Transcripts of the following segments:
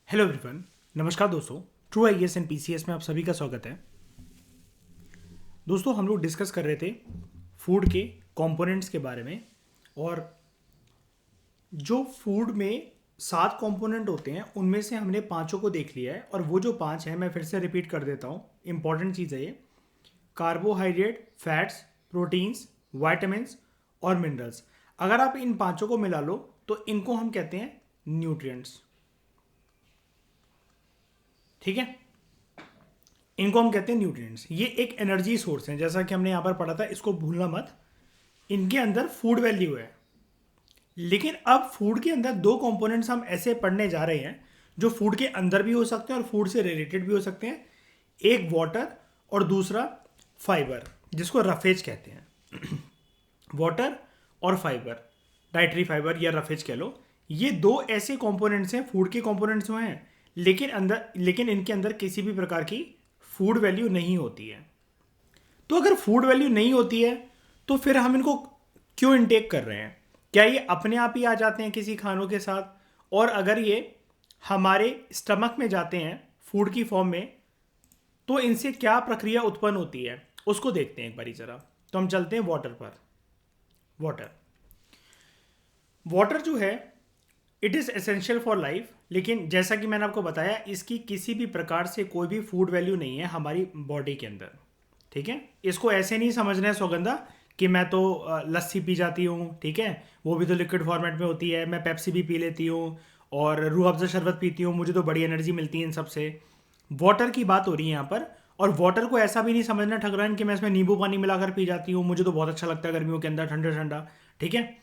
Hello everyone. नमस्कार दोस्तों। True IAS and PCS में आप सभी का स्वागत है। दोस्तों हम लोग डिस्कस कर रहे थे फूड के कंपोनेंट्स के बारे में। और जो फूड में 7 कंपोनेंट होते हैं उनमें से हमने पांचों को देख लिया है। और वो जो पांच हैं मैं फिर से रिपीट कर देता हूँ, इंपॉर्टेंट चीज़ है ये। कार्बोहाइड्रेट, फैट्स, प्रोटीन्स, वाइटामिन्स और मिनरल्स। अगर आप इन पांचों को मिला लो तो इनको हम कहते हैं न्यूट्रिएंट्स। ठीक है, इनको हम कहते हैं न्यूट्रिएंट्स। ये एक एनर्जी सोर्स है, जैसा कि हमने यहाँ पर पढ़ा था, इसको भूलना मत। इनके अंदर फूड वैल्यू है। लेकिन अब फूड के अंदर दो कंपोनेंट्स हम ऐसे पढ़ने जा रहे हैं जो फूड के अंदर भी हो सकते हैं और फूड से रिलेटेड भी हो सकते हैं। एक वाटर और दूसरा फाइबर, जिसको रफेज कहते हैं। वाटर और फाइबर, डाइटरी फाइबर या रफेज कह लो, ये दो ऐसे कंपोनेंट्स हैं, फूड के कंपोनेंट्स जो हैं, लेकिन इनके अंदर किसी भी प्रकार की फूड वैल्यू नहीं होती है। तो अगर फूड वैल्यू नहीं होती है तो फिर हम इनको क्यों इनटेक कर रहे हैं? क्या ये अपने आप ही आ जाते हैं किसी खानों के साथ? और अगर ये हमारे स्टमक में जाते हैं फूड की फॉर्म में तो इनसे क्या प्रक्रिया उत्पन्न होती है उसको देखते हैं एक बारी जरा। तो हम चलते हैं वाटर पर। वाटर वाटर जो है, it is essential for life. लेकिन जैसा कि मैंने आपको बताया, इसकी किसी भी प्रकार से कोई भी फूड वैल्यू नहीं है हमारी बॉडी के अंदर। ठीक है, इसको ऐसे नहीं समझना है सौगंधा कि मैं तो लस्सी पी जाती हूँ, ठीक है, वो भी तो लिक्विड फॉर्मेट में होती है, मैं पेप्सी भी पी लेती हूँ और रूह अफ़ज़ा शरबत पीती हूँ, मुझे तो बड़ी एनर्जी मिलती है इन सब से। वाटर की बात हो रही है यहाँ पर। और वाटर को ऐसा भी नहीं समझना ठगरान कि मैं इसमें नींबू पानी मिलाकर पी जाती हूँ, मुझे तो बहुत अच्छा लगता है गर्मियों के अंदर ठंडा ठंडा। ठीक है,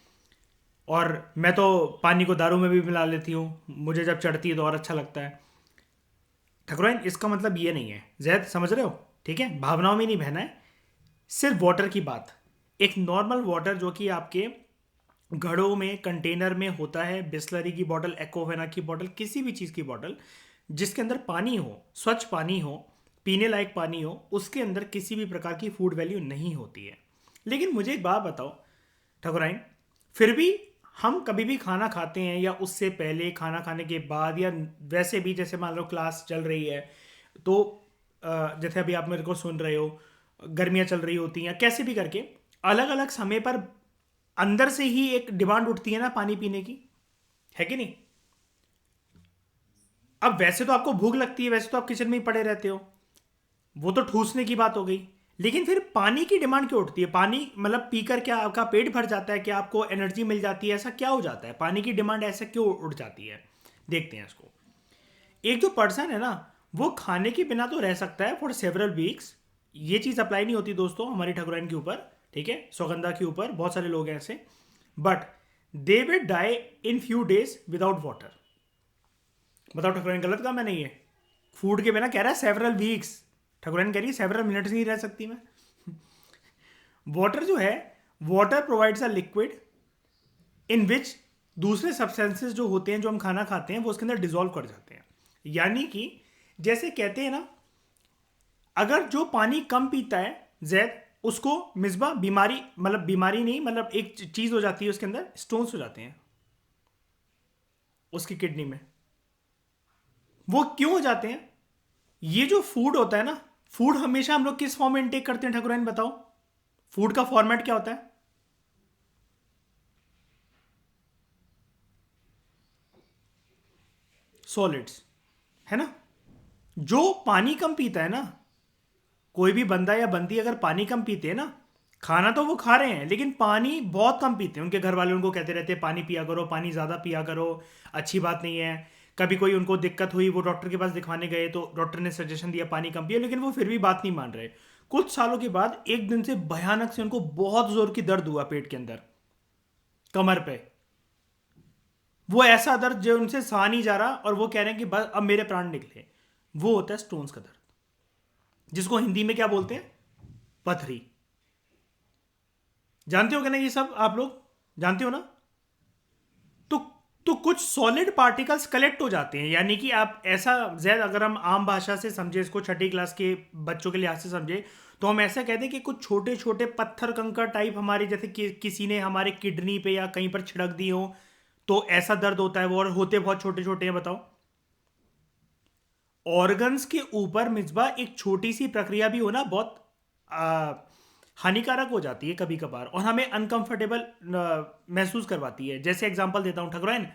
और मैं तो पानी को दारू में भी मिला लेती हूँ, मुझे जब चढ़ती है तो और अच्छा लगता है। ठकुराइन, इसका मतलब ये नहीं है, जैद समझ रहे हो? ठीक है, भावनाओं में नहीं बहना है, सिर्फ वाटर की बात। एक नॉर्मल वाटर जो कि आपके घड़ों में कंटेनर में होता है, बिस्लरी की बोतल, एक्वाफेना की बोतल, किसी भी चीज़ की बोतल जिसके अंदर पानी हो, स्वच्छ पानी हो, पीने लायक पानी हो, उसके अंदर किसी भी प्रकार की फूड वैल्यू नहीं होती है। लेकिन मुझे एक बात बताओ ठकुराइन, फिर भी हम कभी भी खाना खाते हैं या उससे पहले, खाना खाने के बाद, या वैसे भी, जैसे मान लो क्लास चल रही है तो जैसे अभी आप मेरे को सुन रहे हो, गर्मियाँ चल रही होती हैं, कैसे भी करके अलग अलग समय पर अंदर से ही एक डिमांड उठती है ना पानी पीने की, है कि नहीं? अब वैसे तो आपको भूख लगती है, वैसे तो आप किचन में ही पड़े रहते हो, वो तो ठूसने की बात हो गई। लेकिन फिर पानी की डिमांड क्यों उठती है? पानी मतलब पीकर क्या आपका पेट भर जाता है? क्या आपको एनर्जी मिल जाती है? ऐसा क्या हो जाता है? पानी की डिमांड ऐसे क्यों उठ जाती है? देखते हैं इसको। एक जो पर्सन है ना, वो खाने के बिना तो रह सकता है फॉर सेवरल वीक्स। ये चीज़ अप्लाई नहीं होती दोस्तों हमारी ठकुराइन के ऊपर, ठीक है, सौगंधा के ऊपर, बहुत सारे लोग हैं ऐसे। But they will die in few days without water. बताओ ठकुराइन, गलत कहा मैंने? ये फूड के बिना कह रहा है सेवरल वीक्स, ठकुराइन कह रही है सेवरल मिनट्स नहीं रह सकती मैं। वाटर जो है, water provides a liquid in which दूसरे सब्सटेंसेस जो होते हैं, जो हम खाना खाते हैं, वो उसके अंदर डिजोल्व कर जाते हैं। यानी कि जैसे कहते हैं ना, अगर जो पानी कम पीता है जैद, उसको मिसबा बीमारी, मतलब बीमारी नहीं, मतलब एक चीज हो जाती है, उसके अंदर स्टोन्स हो जाते हैं उसकी किडनी में। वो क्यों हो जाते हैं? ये जो फूड होता है ना, फूड हमेशा हम लोग किस फॉर्म में इंटेक करते हैं ठकुराइन, बताओ? फूड का फॉर्मेट क्या होता है? सॉलिड्स, है ना? जो पानी कम पीता है ना, कोई भी बंदा या बंदी अगर पानी कम पीते हैं ना, खाना तो वो खा रहे हैं लेकिन पानी बहुत कम पीते हैं, उनके घर वाले उनको कहते रहते हैं पानी पिया करो, पानी ज़्यादा पिया करो, अच्छी बात नहीं है। कभी कोई उनको दिक्कत हुई, वो डॉक्टर के पास दिखवाने गए तो डॉक्टर ने सजेशन दिया पानी कम पिए, लेकिन वो फिर भी बात नहीं मान रहे। कुछ सालों के बाद एक दिन से भयानक से उनको बहुत जोर की दर्द हुआ पेट के अंदर, कमर पे। वो ऐसा दर्द जो उनसे सहा नहीं जा रहा और वो कह रहे हैं कि बस अब मेरे प्राण निकले। वो होता है स्टोन्स का दर्द, जिसको हिंदी में क्या बोलते हैं? पथरी। जानते हो क्या ना? ये सब आप लोग जानते हो ना? तो तो कुछ सॉलिड पार्टिकल्स कलेक्ट हो जाते हैं। यानी कि आप ऐसा, जैद अगर हम आम भाषा से समझे इसको, छठी क्लास के बच्चों के लिहाज से समझे, तो हम ऐसा कहते हैं कि कुछ छोटे छोटे पत्थर कंकर टाइप हमारे, जैसे कि किसी ने हमारे किडनी पे या कहीं पर छिड़क दी हो, तो ऐसा दर्द होता है वो। और होते बहुत छोटे छोटे हैं, बताओ। ऑर्गन्स के ऊपर मिसबा एक छोटी सी प्रक्रिया भी होना बहुत हानिकारक हो जाती है कभी कभार, और हमें अनकंफर्टेबल महसूस करवाती है। जैसे एग्जांपल देता हूँ ठकुराइन,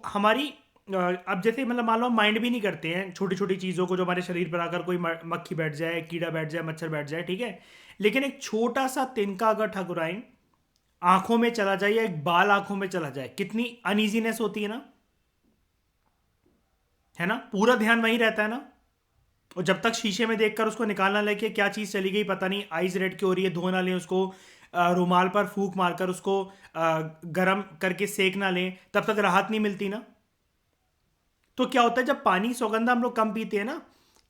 हमारी अब जैसे मतलब मान लो माइंड भी नहीं करते हैं छोटी छोटी चीज़ों को, जो हमारे शरीर पर आकर कोई मक्खी बैठ जाए, कीड़ा बैठ जाए, मच्छर बैठ जाए, ठीक है। लेकिन एक छोटा सा तिनका अगर ठकुराइन आंखों में चला जाए या एक बाल आंखों में चला जाए, कितनी अनइजीनेस होती है ना, पूरा ध्यान वहीं रहता है ना। और जब तक शीशे में देखकर उसको निकालना लेके क्या चीज़ चली गई पता नहीं, आइज रेड क्यों हो रही है, धो ना लें उसको, रुमाल पर फूंक मारकर उसको गर्म करके सेक ना लें, तब तक राहत नहीं मिलती ना। तो क्या होता है, जब पानी सौगंधा हम लोग कम पीते हैं ना,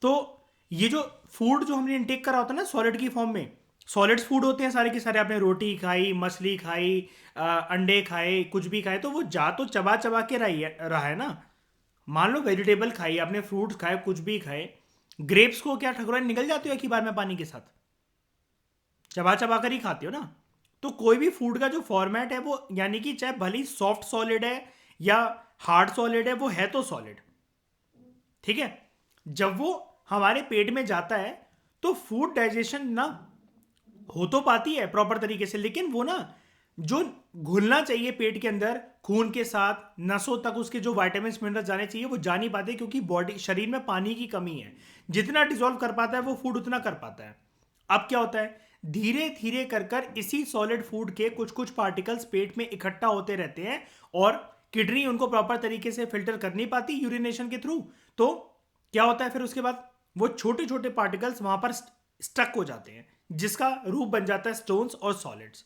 तो ये जो फूड जो हमने इंटेक करा होता है ना सॉलिड की फॉर्म में, सॉलिड्स फूड होते हैं सारे के सारे, आपने रोटी खाई, मछली खाई, अंडे खाए, कुछ भी खाए, तो वो जा तो चबा चबा के रहा है ना। मान लो वेजिटेबल खाई आपने, फ्रूट्स खाए, कुछ भी खाए, ग्रेप्स को क्या ठकुराइन निकल जाती हो एक ही बार में पानी के साथ, चबा चबा कर ही खाते हो ना। तो कोई भी फूड का जो फॉर्मेट है वो, यानी कि चाहे भले सॉफ्ट सॉलिड है या हार्ड सॉलिड है, वो है तो सॉलिड, ठीक है। जब वो हमारे पेट में जाता है तो फूड डाइजेशन ना हो तो पाती है प्रॉपर तरीके से, लेकिन वो ना जो घुलना चाहिए पेट के अंदर खून के साथ नसों तक, उसके जो विटामिन मिनरल्स जाने चाहिए वो जा नहीं पाते, क्योंकि बॉडी शरीर में पानी की कमी है। जितना डिसॉल्व कर पाता है वो फूड उतना कर पाता है। अब क्या होता है, धीरे धीरे कर कर इसी सॉलिड फूड के कुछ कुछ पार्टिकल्स पेट में इकट्ठा होते रहते हैं, और किडनी उनको प्रॉपर तरीके से फिल्टर कर नहीं पाती यूरिनेशन के थ्रू। तो क्या होता है फिर उसके बाद, वो छोटे छोटे पार्टिकल्स वहां पर स्टक हो जाते हैं, जिसका रूप बन जाता है स्टोन्स और सॉलिड्स।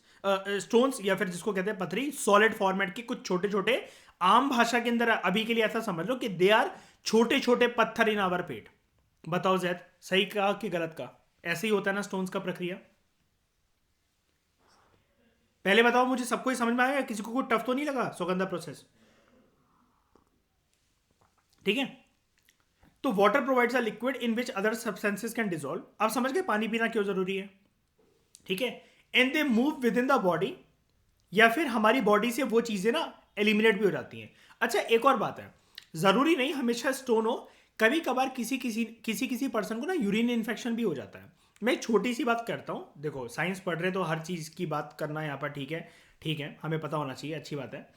स्टोन्स या फिर जिसको कहते हैं पथरी, सॉलिड फॉर्मेट के कुछ छोटे छोटे, आम भाषा के अंदर अभी के लिए ऐसा समझ लो कि दे आर छोटे छोटे पत्थर इन आवर पेट। बताओ जैद, सही कहा कि गलत कहा? ऐसे ही होता है ना स्टोन्स का प्रक्रिया। पहले बताओ मुझे, सबको ही समझ में आया? किसी को कोई टफ तो नहीं लगा सुगंधा प्रोसेस? ठीक है। तो water provides a liquid in which other substances can dissolve. अब समझ गए पानी पीना क्यों जरूरी है, ठीक है। And they move with in the body, या फिर हमारी बॉडी से वो चीजें ना एलिमिनेट भी हो जाती हैं। अच्छा एक और बात है, जरूरी नहीं हमेशा स्टोन हो, कभी कभार किसी किसी किसी किसी पर्सन को ना यूरिन इन्फेक्शन भी हो जाता है। मैं एक छोटी सी बात करता हूँ, देखो साइंस पढ़ रहे तो हर चीज की बात करना यहाँ पर ठीक है, ठीक है, हमें पता होना चाहिए, अच्छी बात है।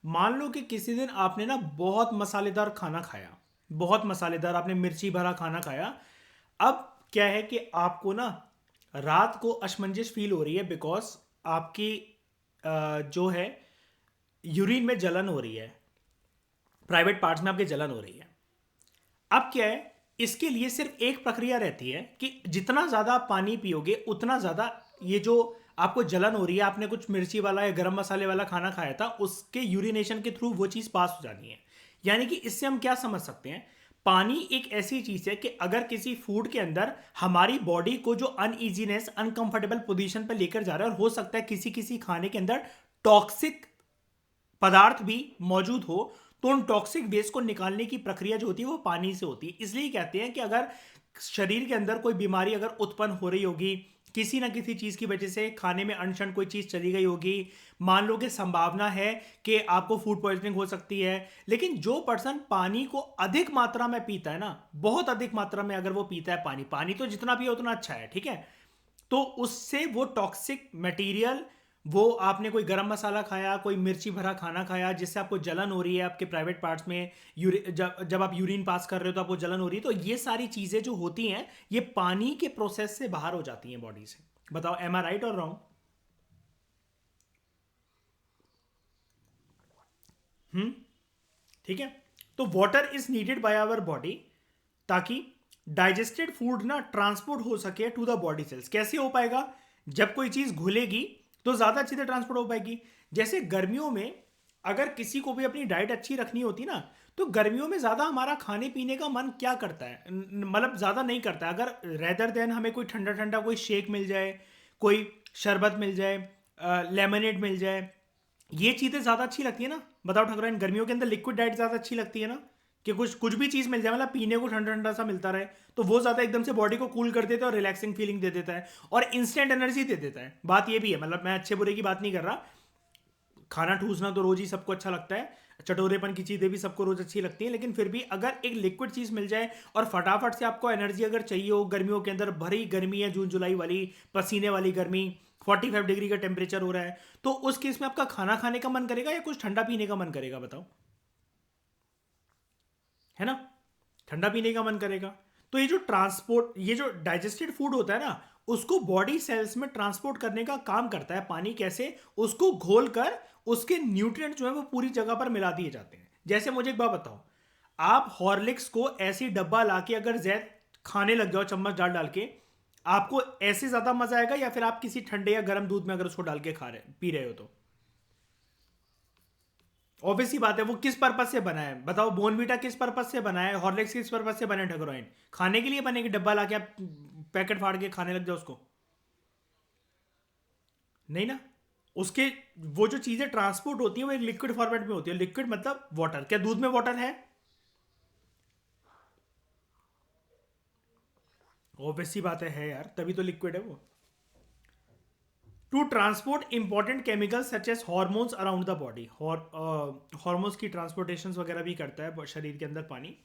मान लो कि किसी दिन आपने ना बहुत मसालेदार खाना खाया, बहुत मसालेदार, आपने मिर्ची भरा खाना खाया। अब क्या है कि आपको ना रात को असमंजस फील हो रही है, बिकॉज आपकी जो है यूरिन में जलन हो रही है, प्राइवेट पार्ट्स में आपके जलन हो रही है। अब क्या है, इसके लिए सिर्फ एक प्रक्रिया रहती है कि जितना ज़्यादा आप पानी पियोगे उतना ज़्यादा ये जो आपको जलन हो रही है, आपने कुछ मिर्ची वाला या गरम मसाले वाला खाना खाया था, उसके यूरिनेशन के थ्रू वो चीज़ पास हो जानी है। यानी कि इससे हम क्या समझ सकते हैं, पानी एक ऐसी चीज़ है कि अगर किसी फूड के अंदर हमारी बॉडी को जो अनईजीनेस, अनकंफर्टेबल पोजीशन पर लेकर जा रहा है, और हो सकता है किसी किसी खाने के अंदर टॉक्सिक पदार्थ भी मौजूद हो, तो उन टॉक्सिक वेस्ट को निकालने की प्रक्रिया जो होती है वो पानी से होती है। इसलिए कहते हैं कि अगर शरीर के अंदर कोई बीमारी अगर उत्पन्न हो रही होगी किसी ना किसी चीज़ की वजह से, खाने में अनशन कोई चीज़ चली गई होगी, मान लो कि संभावना है कि आपको फूड पॉइजनिंग हो सकती है। लेकिन जो पर्सन पानी को अधिक मात्रा में पीता है ना, बहुत अधिक मात्रा में अगर वो पीता है पानी, पानी तो जितना पिए उतना अच्छा है, ठीक है, तो उससे वो टॉक्सिक मटेरियल, वो आपने कोई गरम मसाला खाया, कोई मिर्ची भरा खाना खाया जिससे आपको जलन हो रही है आपके प्राइवेट पार्ट्स में, जब आप यूरिन पास कर रहे हो तो आपको जलन हो रही है, तो ये सारी चीज़ें जो होती हैं ये पानी के प्रोसेस से बाहर हो जाती हैं बॉडी से। बताओ एम आई राइट और रॉन्ग? ठीक है। तो water is needed by our body, ताकि डाइजेस्टेड फूड ना ट्रांसपोर्ट हो सके टू द बॉडी सेल्स। कैसे हो पाएगा, जब कोई चीज घुलेगी तो ज्यादा अच्छी तरह ट्रांसपोर्ट हो पाएगी। जैसे गर्मियों में अगर किसी को भी अपनी डाइट अच्छी रखनी होती ना, तो गर्मियों में ज्यादा हमारा खाने पीने का मन क्या करता है, मतलब ज्यादा नहीं करता है। अगर रेदर देन हमें कोई ठंडा ठंडा कोई शेक मिल जाए, कोई शरबत मिल जाए, लेमनेड मिल जाए, ये चीज़ें ज़्यादा अच्छी लगती है ना। बताओ ठकुराइन, गर्मियों के अंदर लिक्विड डाइट ज़्यादा अच्छी लगती है ना, कि कुछ कुछ भी चीज़ मिल जाए, मतलब पीने को ठंडा ठंडा सा मिलता रहे, तो वो ज़्यादा एकदम से बॉडी को कूल कर देता है और रिलैक्सिंग फीलिंग दे देता है और इंस्टेंट एनर्जी दे देता है। बात ये भी है, मतलब मैं अच्छे बुरे की बात नहीं कर रहा, खाना ठूसना तो रोज ही सबको अच्छा लगता है, चटोरेपन की चीज़ें भी सबको रोज अच्छी लगती हैं, लेकिन फिर भी अगर एक लिक्विड चीज़ मिल जाए और फटाफट से आपको एनर्जी अगर चाहिए हो, गर्मियों के अंदर भरी गर्मी है, जून जुलाई वाली पसीने वाली गर्मी, 45 डिग्री का टेम्परेचर हो रहा है, तो उस केस में आपका खाना खाने का मन करेगा या कुछ ठंडा पीने का मन करेगा, बताओ? है ना? ठंडा पीने का मन करेगा। तो ये जो ट्रांसपोर्ट, ये जो डाइजेस्टेड फूड होता है ना, उसको बॉडी सेल्स में ट्रांसपोर्ट करने का काम करता है पानी। कैसे? उसको घोल कर उसके न्यूट्रिएंट जो है वो पूरी जगह पर मिला दिए जाते हैं। जैसे मुझे एक बात बताओ, आप हॉर्लिक्स को ऐसी डब्बा लाके अगर जैद खाने लग जाओ चम्मच डाल डाल के, आपको ऐसे ज्यादा मजा आएगा या फिर आप किसी ठंडे या गर्म दूध में अगर उसको डाल के खा रहे पी रहे हो तो? ऑब्वियस ही बात है, वो किस पर्पज से बना है बताओ? बोनवीटा किस पर्पज से बना है? हॉर्लिक्स किस पर्पज से बने? ठकुराइन खाने के लिए बने कि डब्बा लाके आप पैकेट फाड़ के खाने लग जाओ उसको? नहीं ना। उसके वो जो चीजें ट्रांसपोर्ट होती है वो एक लिक्विड फॉर्मेट में होती है। लिक्विड मतलब वाटर। क्या दूध में वाटर है? ऑब्वियस ही बात है यार, तभी तो लिक्विड है वो। To transport important chemicals such as hormones around the body. Hormones की ट्रांसपोर्टेशन वगैरह भी करता है शरीर के अंदर पानी।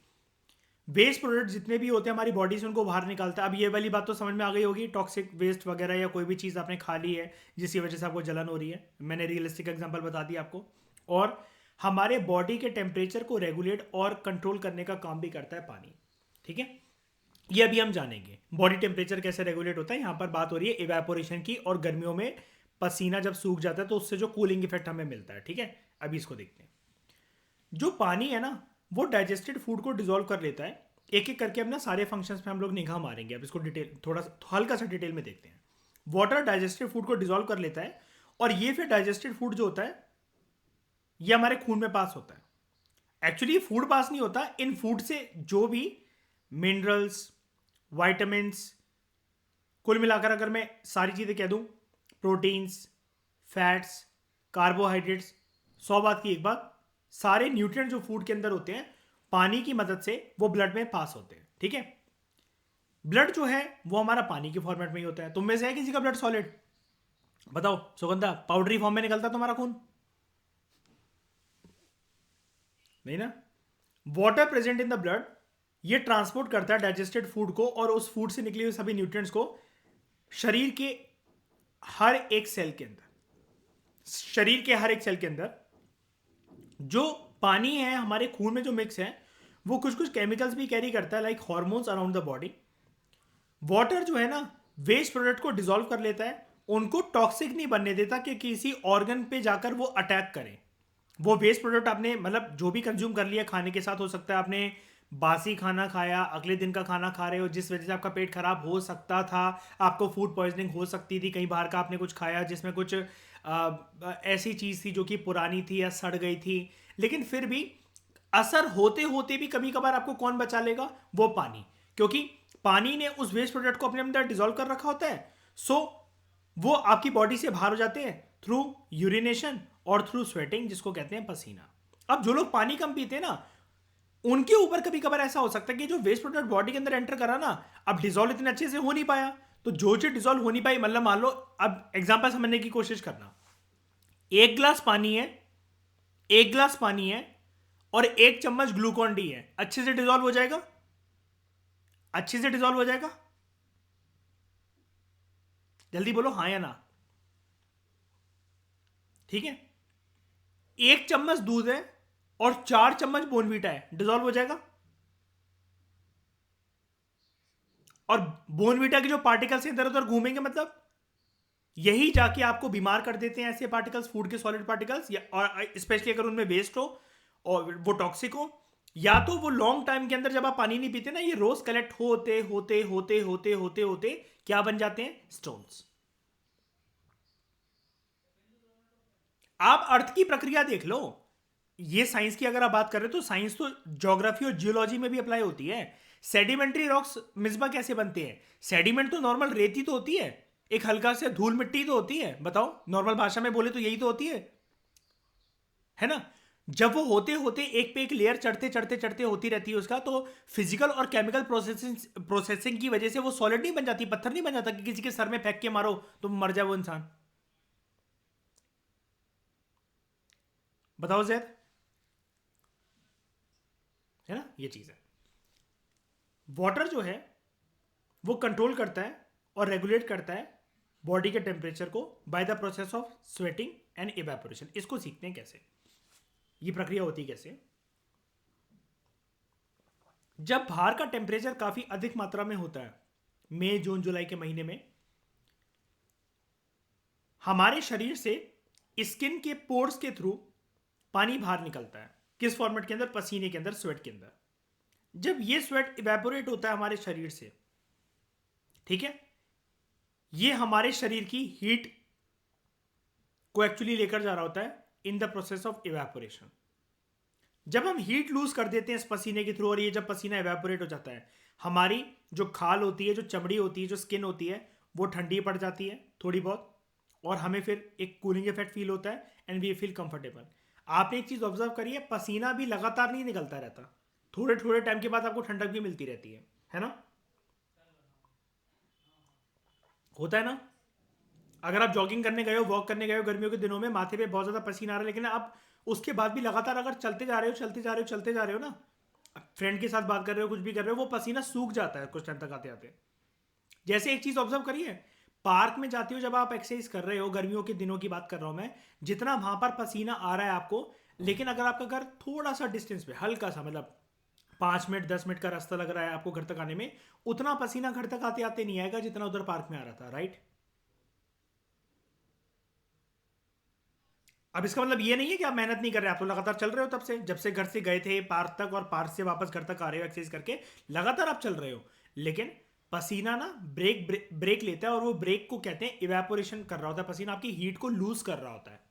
वेस्ट प्रोडक्ट जितने भी होते हैं हमारी बॉडी से उनको बाहर निकालता है। अब ये वाली बात तो समझ में आ गई होगी, टॉक्सिक वेस्ट वगैरह या कोई भी चीज़ आपने खा ली है जिसकी वजह से आपको जलन हो रही है। मैंने रियलिस्टिक एग्जांपल बता दिया आपको। और हमारे बॉडी के टेम्परेचर को रेगुलेट और कंट्रोल करने का काम भी करता है पानी। ठीक है, ये अभी हम जानेंगे बॉडी टेम्परेचर कैसे रेगुलेट होता है। यहाँ पर बात हो रही है इवेपोरेशन की, और गर्मियों में पसीना जब सूख जाता है तो उससे जो कूलिंग इफेक्ट हमें मिलता है। ठीक है, अभी इसको देखते हैं। जो पानी है ना, वो डाइजेस्टेड फूड को डिजोल्व कर लेता है। एक एक करके अपना सारे फंक्शंस पे हम लोग निगाह मारेंगे। अब इसको डिटेल थोड़ा हल्का सा डिटेल में देखते हैं। वाटर डाइजेस्टेड फूड को डिजोल्व कर लेता है, और ये फिर डाइजेस्टेड फूड जो होता है ये हमारे खून में पास होता है। एक्चुअली फूड पास नहीं होता, इन फूड से जो भी मिनरल्स, वाइटामिन्स, कुल मिलाकर अगर मैं सारी चीज़ें कह दूं, प्रोटीन्स, फैट्स, कार्बोहाइड्रेट्स, 100 बात की एक बात, सारे न्यूट्रिएंट जो फूड के अंदर होते हैं पानी की मदद से वो ब्लड में पास होते हैं। ठीक है, ब्लड जो है वो हमारा पानी के फॉर्मेट में ही होता है। तुम में से है किसी का ब्लड सॉलिड? बताओ सुगंधा, पाउडरी फॉर्म में निकलता तुम्हारा खून? नहीं ना। Water present in the blood ये ट्रांसपोर्ट करता है डाइजेस्टेड फूड को और उस फूड से निकले हुए सभी न्यूट्रिएंट्स को शरीर के हर एक सेल के अंदर। शरीर के हर एक सेल के अंदर जो पानी है हमारे खून में जो मिक्स है वो कुछ कुछ केमिकल्स भी कैरी करता है, like hormones around the body. Water जो है ना, वेस्ट प्रोडक्ट को डिसॉल्व कर लेता है, उनको टॉक्सिक नहीं बनने देता कि किसी ऑर्गन पे जाकर वो अटैक करें। वो वेस्ट प्रोडक्ट आपने मतलब जो भी कंज्यूम कर लिया खाने के साथ, हो सकता है आपने बासी खाना खाया, अगले दिन का खाना खा रहे हो जिस वजह से आपका पेट खराब हो सकता था, आपको फूड पॉइजनिंग हो सकती थी, कहीं बाहर का आपने कुछ खाया जिसमें कुछ ऐसी चीज़ थी जो कि पुरानी थी या सड़ गई थी, लेकिन फिर भी असर होते होते भी कभी कभार आपको कौन बचा लेगा? वो पानी। क्योंकि पानी ने उस वेस्ट प्रोडक्ट को अपने अंदर डिजोल्व कर रखा होता है। सो वो आपकी बॉडी से बाहर हो जाते हैं थ्रू यूरिनेशन और थ्रू स्वेटिंग, जिसको कहते हैं पसीना। अब जो लोग पानी कम पीते हैं ना, उनके ऊपर कभी कभार ऐसा हो सकता है कि जो वेस्ट प्रोडक्ट बॉडी के अंदर एंटर करा ना, अब डिजोल्व इतने अच्छे से हो नहीं पाया। तो जो चीज डिजोल्व हो नहीं पाई, मतलब मान लो, अब एग्जांपल समझने की कोशिश करना, एक गिलास पानी है, एक गिलास पानी है और एक चम्मच ग्लूकॉन डी है, अच्छे से डिजोल्व हो जाएगा? अच्छे से डिजोल्व हो जाएगा? जल्दी बोलो हाँ या ना। ठीक है, एक चम्मच दूध है और 4 चम्मच बोनवीटा है, डिजोल्व हो जाएगा? और बोनवीटा के जो पार्टिकल्स इधर उधर घूमेंगे, मतलब यही जाके आपको बीमार कर देते हैं ऐसे पार्टिकल्स, फूड के सॉलिड पार्टिकल्स, या और स्पेशली अगर उनमें वेस्ट हो और वो टॉक्सिक हो, या तो वो लॉन्ग टाइम के अंदर जब आप पानी नहीं पीते ना, ये रोज कलेक्ट होते होते होते होते होते होते क्या बन जाते हैं? स्टोन्स। आप अर्थ की प्रक्रिया देख लो। ये साइंस की अगर आप बात करें तो साइंस तो ज्योग्राफी और जियोलॉजी में भी अप्लाई होती है। सेडिमेंट्री रॉक्स मिसबा कैसे बनते हैं? सेडिमेंट तो नॉर्मल रेती तो होती है, एक हल्का से धूल मिट्टी तो होती है, बताओ नॉर्मल भाषा में बोले तो यही तो होती है ना? जब वो होते होते एक पे एक लेयर चढ़ते चढ़ते चढ़ते होती रहती है उसका, तो फिजिकल और केमिकल प्रोसेसिंग की वजह से वो सॉलिड नहीं बन जाती, पत्थर नहीं बन जाता कि किसी के सर में फेंक के मारो तो मर जाए वो इंसान। बताओ जैद। है ना, ये चीज़ है। वाटर जो है वो कंट्रोल करता है और रेगुलेट करता है बॉडी के टेम्परेचर को by the process of sweating and evaporation. इसको सीखते हैं कैसे, ये प्रक्रिया होती है कैसे। जब बाहर का टेम्परेचर काफी अधिक मात्रा में होता है, मई जून जुलाई के महीने में, हमारे शरीर से स्किन के पोर्स के थ्रू पानी बाहर निकलता है। किस फॉर्मेट के अंदर? पसीने के अंदर, स्वेट के अंदर। जब ये स्वेट इवेपोरेट होता है हमारे शरीर से, ठीक है, ये हमारे शरीर की हीट को एक्चुअली लेकर जा रहा होता है in the process of evaporation. जब हम हीट लूज कर देते हैं इस पसीने के थ्रू, और ये जब पसीना इवेपोरेट हो जाता है, हमारी जो खाल होती है, जो चमड़ी होती है, जो स्किन होती है, वो ठंडी पड़ जाती है थोड़ी बहुत, और हमें फिर एक कूलिंग इफेक्ट फील होता है एंड वी फील कंफर्टेबल। आपने एक चीज ऑब्जर्व करी है, पसीना भी लगातार नहीं निकलता रहता, थोड़े थोड़े टाइम के बाद आपको ठंडक भी मिलती रहती है ना? होता है ना? अगर आप जॉगिंग करने गए हो, वॉक करने गए हो गर्मियों के दिनों में, माथे पे बहुत ज्यादा पसीना आ रहा है, लेकिन आप उसके बाद भी लगातार अगर चलते जा रहे हो, चलते जा रहे हो, चलते जा रहे हो ना, फ्रेंड के साथ बात कर रहे हो, कुछ भी कर रहे हो, वो पसीना सूख जाता है कुछ टाइम तक आते आते। जैसे एक चीज ऑब्जर्व करिए, पार्क में जाते हो जब आप एक्सरसाइज कर रहे हो, गर्मियों के दिनों की बात कर रहा हूं मैं, जितना वहां पर पसीना आ रहा है आपको, लेकिन अगर आपका घर थोड़ा सा डिस्टेंस पे, हल्का सा, मतलब 5 मिनट 10 मिनट का रास्ता लग रहा है आपको घर तक आने में, उतना पसीना घर तक आते आते नहीं आएगा जितना उधर पार्क में आ रहा था, राइट? अब इसका मतलब ये नहीं है कि आप मेहनत नहीं कर रहे, आप तो लगातार चल रहे हो तब से, जब से घर से गए थे पार्क तक और पार्क से वापस घर तक आ रहे हो एक्सरसाइज करके, लगातार आप चल रहे हो। लेकिन पसीना ना ब्रेक लेता है, और वो ब्रेक को कहते हैं इवेपोरेशन कर रहा होता है, पसीना आपकी हीट को लूज कर रहा होता है।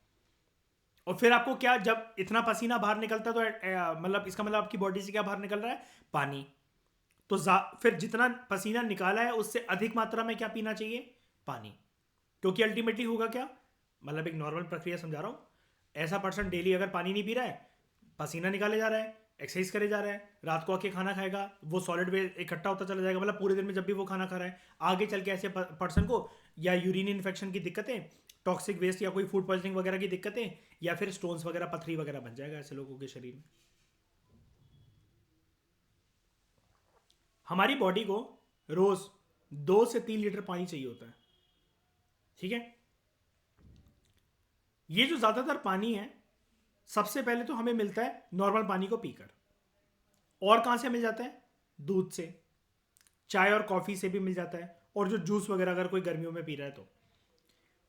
और फिर आपको क्या, जब इतना पसीना बाहर निकलता है तो मतलब इसका मतलब आपकी बॉडी से क्या बाहर निकल रहा है? पानी। तो फिर जितना पसीना निकाला है उससे अधिक मात्रा में क्या पीना चाहिए? पानी। क्योंकि अल्टीमेटली होगा क्या, मतलब एक नॉर्मल प्रक्रिया समझा रहा हूं, ऐसा पर्सन डेली अगर पानी नहीं पी रहा है, पसीना निकाले जा रहा है, एक्सरसाइज करे जा रहा है, रात को आके खाना खाएगा, वो सॉलिड वेस्ट इकट्ठा होता चला जाएगा, मतलब पूरे दिन में जब भी वो खाना खा रहा है, आगे चल के ऐसे पर्सन को या यूरिन इन्फेक्शन की दिक्कतें, टॉक्सिक वेस्ट या कोई फूड पॉइजनिंग वगैरह की दिक्कतें, या फिर स्टोन्स वगैरह, पथरी वगैरह बन जाएगा ऐसे लोगों के शरीर में। हमारी बॉडी को रोज 2 से 3 लीटर पानी चाहिए होता है, ठीक है? ये जो ज्यादातर पानी है, सबसे पहले तो हमें मिलता है नॉर्मल पानी को पीकर। और कहां से मिल जाता है? दूध से, चाय और कॉफी से भी मिल जाता है, और जो जूस वगैरह अगर कोई गर्मियों में पी रहा है तो।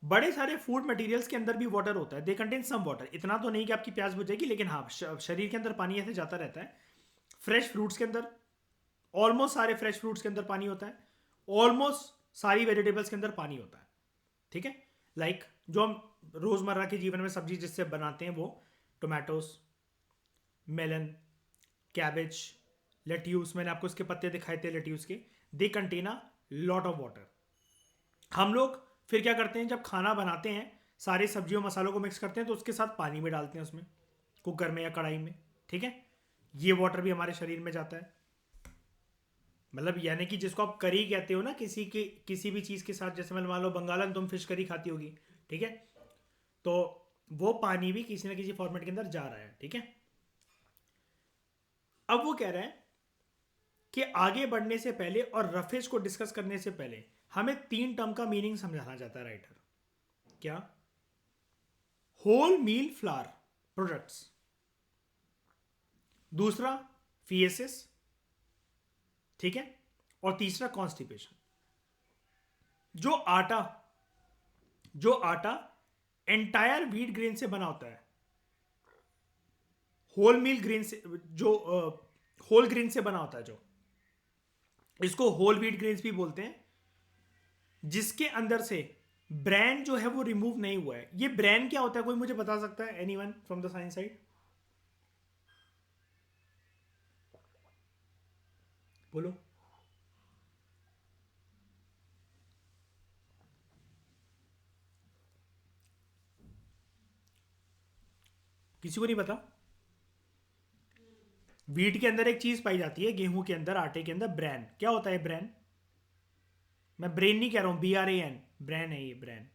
बड़े सारे फूड मटेरियल्स के अंदर भी वाटर होता है, दे कंटेन सम वाटर, इतना तो नहीं कि आपकी प्यास बुझेगी, लेकिन हाँ शरीर के अंदर पानी ऐसे जाता रहता है। फ्रेश फ्रूट्स के अंदर, ऑलमोस्ट सारे फ्रेश फ्रूट्स के अंदर पानी होता है, ऑलमोस्ट सारी वेजिटेबल्स के अंदर पानी होता है, ठीक है? लाइक जो हम रोजमर्रा के जीवन में सब्जी जिससे बनाते हैं, वो टोमेटोस, मेलन, कैबेज, लेट्यूस, मैंने आपको इसके पत्ते दिखाए थे लेट्यूस के, they contain a lot of water. हम लोग फिर क्या करते हैं, जब खाना बनाते हैं, सारे सब्जियों मसालों को मिक्स करते हैं, तो उसके साथ पानी में डालते हैं उसमें, कुकर में या कढ़ाई में, ठीक है? ये वाटर भी हमारे शरीर में जाता है। मतलब यानी कि जिसको आप करी कहते हो ना, किसी भी चीज़ के साथ, जैसे मैं मान लो बंगालन तुम फिश करी खाती होगी, ठीक है? तो वो पानी भी किसी ना किसी फॉर्मेट के अंदर जा रहा है, ठीक है? अब वो कह रहे हैं कि आगे बढ़ने से पहले और रफेज को डिस्कस करने से पहले हमें 3 टर्म का मीनिंग समझाना चाहता है राइटर। क्या? होल मील फ्लावर प्रोडक्ट्स, दूसरा फीएसिस, ठीक है, और तीसरा कॉन्स्टिपेशन। जो आटा जो आटा एंटायर व्हीट ग्रेन से बना होता है, होल मील ग्रेन से, जो होल ग्रेन से बना होता है, जो इसको होल व्हीट ग्रेन्स भी बोलते हैं, जिसके अंदर से ब्रैन जो है वो रिमूव नहीं हुआ है। ये ब्रैन क्या होता है, कोई मुझे बता सकता है? Anyone from the science side, बोलो। किसी को नहीं पता? व्हीट के अंदर एक चीज पाई जाती है, गेहूं के अंदर, आटे के अंदर, ब्रैन। क्या होता है ब्रैन? मैं ब्रेन नहीं कह रहा हूं, BRAN, ब्रैन है ये, ब्रैन।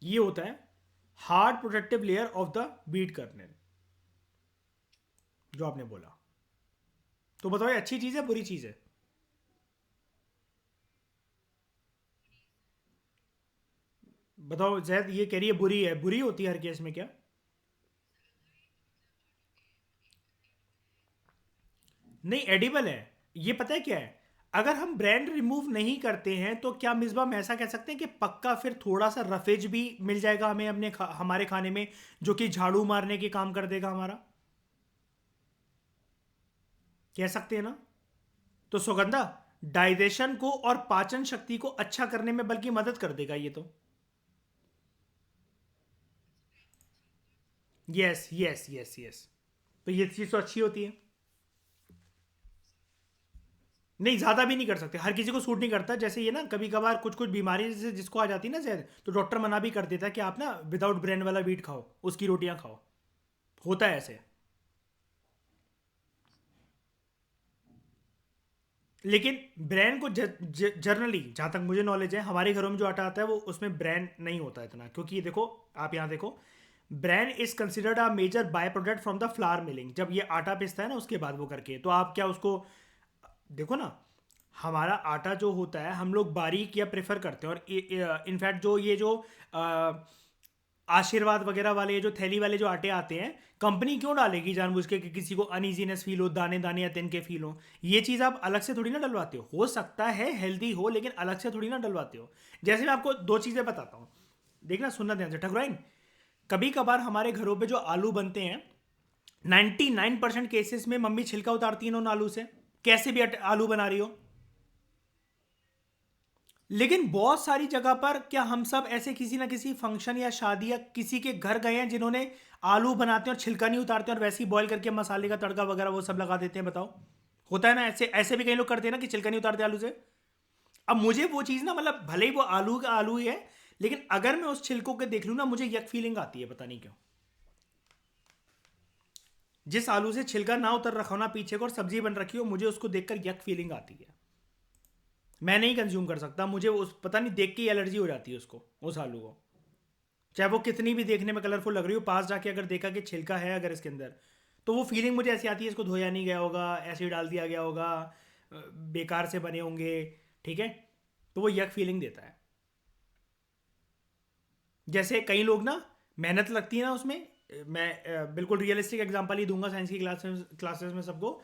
ये होता है hard protective layer of the beat kernel, जो आपने बोला। तो बताओ ये अच्छी चीज है बुरी चीज है? बताओ जैद, ये कह रही है बुरी है, बुरी होती है हर केस में क्या? नहीं, एडिबल है। ये पता है क्या है, अगर हम ब्रांड रिमूव नहीं करते हैं तो क्या मिसबा हम ऐसा कह सकते हैं कि पक्का फिर थोड़ा सा रफेज भी मिल जाएगा हमें हमारे खाने में, जो कि झाड़ू मारने के काम कर देगा हमारा? कह सकते हैं ना? तो सुगंधा डाइजेशन को और पाचन शक्ति को अच्छा करने में बल्कि मदद कर देगा ये तो। Yes yes yes yes. तो ये चीज़ तो अच्छी होती है। नहीं, ज़्यादा भी नहीं कर सकते, हर किसी को सूट नहीं करता। जैसे ये ना कभी कभार कुछ कुछ बीमारी जैसे जिसको आ जाती है ना शायद, तो डॉक्टर मना भी कर देता है कि आप ना विदाउट ब्रेन वाला वीट खाओ, उसकी रोटियां खाओ। होता है ऐसे। लेकिन ब्रांड को जर्नली जहाँ तक मुझे नॉलेज है, हमारे घरों में जो आटा आता है वो उसमें ब्रांड नहीं होता इतना, क्योंकि ये देखो, आप यहाँ देखो, brand is considered a measure by product from the flower milling. जब ये आटा पिसता है ना उसके बाद वो करके, तो आप क्या उसको देखो ना, हमारा आटा जो होता है हम लोग बारीक या प्रेफर करते हैं। और इनफैक्ट जो ये जो अ, आशीर्वाद वगैरह वाले जो थैली वाले जो आटे आते हैं, कंपनी क्यों डालेगी जानबूझ के कि किसी को अनइजीनेस फील हो, दाने दाने या तिनके फील हो? ये चीज़ आप अलग से थोड़ी ना डलवाते हो सकता है हेल्दी हो, लेकिन अलग से थोड़ी ना डलवाते हो। जैसे मैं आपको दो चीज़ें बताता हूँ, देखना सुनना ध्यान से ठकुराइन। कभी कभार हमारे घरों पे जो आलू बनते हैं, 99% केसेस में मम्मी छिलका उतारती है उन आलू से, कैसे भी आलू बना रही हो। लेकिन बहुत सारी जगह पर क्या हम सब ऐसे किसी ना किसी फंक्शन या शादी या किसी के घर गए हैं जिन्होंने आलू बनाते हैं और छिलका नहीं उतारते हैं और वैसे ही बॉईल करके मसाले का तड़का वगैरह वो सब लगा देते हैं? बताओ। होता है ना ऐसे, ऐसे भी कई लोग करते हैं ना कि छिलका नहीं उतारते आलू से। अब मुझे वो चीज़ ना, मतलब भले ही वो आलू का आलू ही है, लेकिन अगर मैं उस छिलकों के देख लूँ ना, मुझे यक फीलिंग आती है, पता नहीं क्यों। जिस आलू से छिलका ना उतर रखा हो ना पीछे को और सब्जी बन रखी हो, मुझे उसको देखकर यक फीलिंग आती है। मैं नहीं कंज्यूम कर सकता, मुझे उस पता नहीं देख के एलर्जी हो जाती है उसको, उस आलू को। चाहे वो कितनी भी देखने में कलरफुल लग रही हो, पास जाके अगर देखा कि छिलका है अगर इसके अंदर, तो वो फीलिंग मुझे ऐसी आती है इसको धोया नहीं गया होगा, ऐसे ही डाल दिया गया होगा, बेकार से बने होंगे। ठीक है, तो वो यक फीलिंग देता है। जैसे कई लोग ना, मेहनत लगती है ना उसमें, मैं बिल्कुल रियलिस्टिक एग्जांपल ही दूंगा साइंस की क्लासेस में सबको।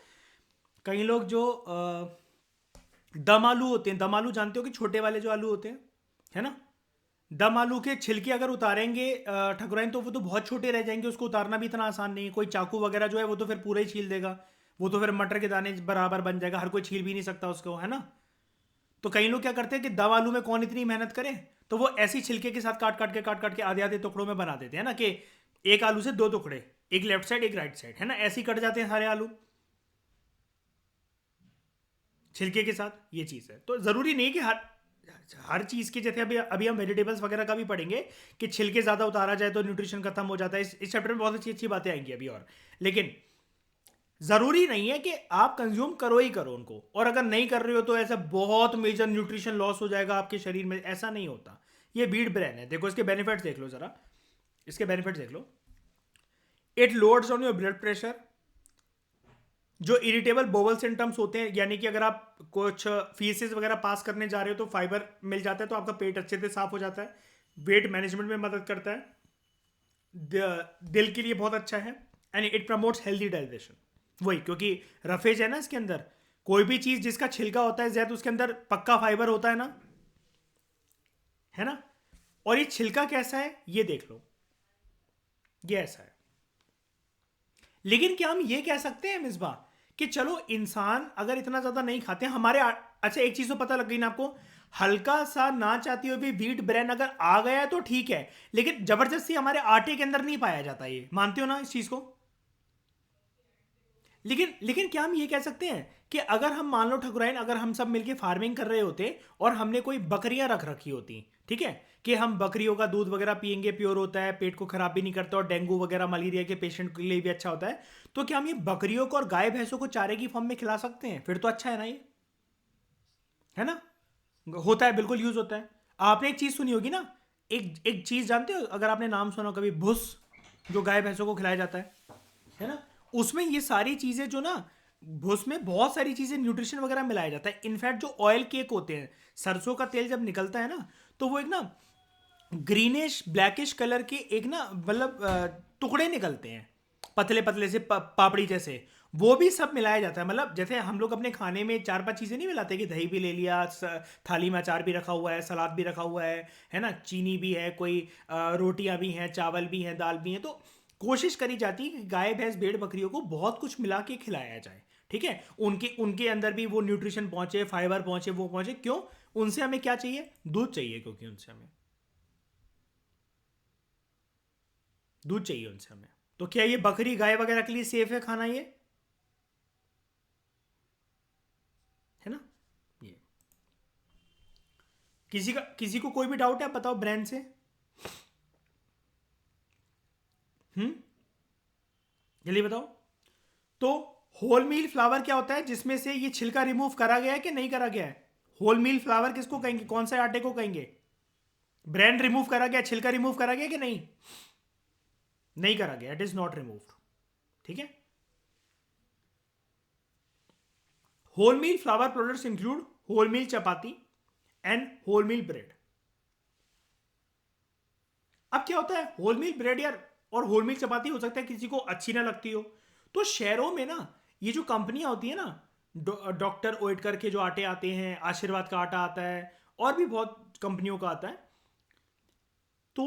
कई लोग जो दम आलू होते हैं, दम आलू जानते हो कि छोटे वाले जो आलू होते हैं, है ना? दम आलू के छिलके अगर उतारेंगे ठकुराइन, तो वो तो बहुत छोटे रह जाएंगे, उसको उतारना भी इतना आसान नहीं है। कोई चाकू वगैरह जो है वो तो फिर पूरा ही छील देगा, वो तो फिर मटर के दाने बराबर बन जाएगा, हर कोई छील भी नहीं सकता उसको, है ना? तो कई लोग क्या करते हैं कि दम आलू में कौन इतनी मेहनत करे, तो वो ऐसी छिलके के साथ काट काट के आधे आधे टुकड़ों में बना देते हैं ना, कि एक आलू से दो टुकड़े, एक लेफ्ट साइड एक राइट साइड, है ना? ऐसे ही कट जाते हैं सारे आलू छिलके के साथ। ये चीज़ है, तो ज़रूरी नहीं कि हर हर चीज़ की, जैसे अभी अभी हम वेजिटेबल्स वगैरह का भी पढ़ेंगे कि छिलके ज़्यादा उतारा जाए तो न्यूट्रिशन खत्म हो जाता है। इस चैप्टर में बहुत अच्छी अच्छी बातें आएंगी अभी और। लेकिन ज़रूरी नहीं है कि आप कंज्यूम करो ही करो उनको, और अगर नहीं कर रहे हो तो ऐसा बहुत मेजर न्यूट्रिशन लॉस हो जाएगा आपके शरीर में, ऐसा नहीं होता। ये बीट ब्रेन है, देखो इसके बेनिफिट्स देख लो ज़रा, इसके बेनिफिट्स देख लो। It loads on your blood pressure. जो इरिटेबल बोवल सिम्टम्स होते हैं, यानी कि अगर आप कुछ फीसेस वगैरह पास करने जा रहे हो तो फाइबर मिल जाता है, तो आपका पेट अच्छे से साफ हो जाता है। वेट मैनेजमेंट में मदद करता है, दिल के लिए बहुत अच्छा है, and it promotes healthy digestion. वही, क्योंकि रफेज है ना इसके अंदर, कोई भी चीज जिसका छिलका होता है जैद, उसके अंदर पक्का फाइबर होता है ना, है ना? और ये छिलका कैसा है ये देख लो, ये ऐसा है। लेकिन क्या हम ये कह सकते हैं मिसबा कि चलो इंसान अगर इतना ज्यादा नहीं खाते हमारे अच्छा एक चीज तो पता लग गई ना आपको, हल्का सा ना चाहती हुई भी व्हीट ब्रेन अगर आ गया है तो ठीक है, लेकिन जबरदस्ती हमारे आटे के अंदर नहीं पाया जाता। ये मानते हो ना इस चीज को? लेकिन लेकिन क्या हम ये कह सकते हैं कि अगर हम मान लो ठकुराइन, अगर हम सब मिलके फार्मिंग कर रहे होते और हमने कोई बकरियां रख रखी होती, ठीक है, कि हम बकरियों का दूध वगैरह पियेंगे, प्योर होता है, पेट को खराब भी नहीं करता और डेंगू वगैरह मलेरिया के पेशेंट के लिए भी अच्छा होता है, तो क्या हम ये बकरियों को और गाय भैंसों को चारे की फॉर्म में खिला सकते हैं? फिर तो अच्छा है ना ये, है ना? होता है, बिल्कुल यूज होता है। आपने एक चीज सुनी होगी ना, एक एक चीज जानते हो, अगर आपने नाम सुना हो कभी, भुस, जो गाय भैंसों को खिलाया जाता है ना, उसमें ये सारी चीजें जो ना, भुस में बहुत सारी चीजें न्यूट्रिशन वगैरह मिलाया जाता है। इनफैक्ट जो ऑयल केक होते हैं, सरसों का तेल जब निकलता है ना, तो वो एक ना ग्रीनिश ब्लैकिश कलर के एक ना मतलब टुकड़े निकलते हैं, पतले पतले से पापड़ी जैसे। वो भी सब मिलाया जाता है। मतलब जैसे हम लोग अपने खाने में चार पांच चीज़ें नहीं मिलाते, कि दही भी ले लिया, थाली में अचार भी रखा हुआ है, सलाद भी रखा हुआ है ना, चीनी भी है, कोई रोटियां भी हैं, चावल भी हैं, दाल भी हैं। तो कोशिश करी जाती है कि गाय भैंस भेड़ बकरियों को बहुत कुछ मिला के खिलाया जाए। ठीक है, उनके उनके अंदर भी वो न्यूट्रिशन पहुंचे, फाइबर पहुंचे, वो पहुंचे। क्यों? उनसे हमें क्या चाहिए? दूध चाहिए, क्योंकि उनसे हमें दूध चाहिए उनसे हमें। तो क्या ये बकरी गाय वगैरह के लिए सेफ है खाना ये? है ना? ये किसी को कोई भी डाउट है, बताओ ब्रांड से। हम्म, जल्दी बताओ। तो होल मील फ्लावर क्या होता है, जिसमें से ये छिलका रिमूव करा गया है कि नहीं करा गया है? होल मील फ्लावर किसको कहेंगे, कौन से आटे को कहेंगे? ब्रांड रिमूव करा गया, छिलका रिमूव करा गया कि नहीं? नहीं करा गया, इट इज नॉट रिमूव्ड। ठीक है। Whole meal flour products include whole meal chapati and whole meal bread. अब क्या होता है, होल मिल ब्रेड यार और होल मिल चपाती हो सकता है किसी को अच्छी ना लगती हो। तो शहरों में ना ये जो कंपनियां होती है ना, डॉक्टर ओएटकर के जो आटे आते हैं, आशीर्वाद का आटा आता है, और भी बहुत कंपनियों का आता है। तो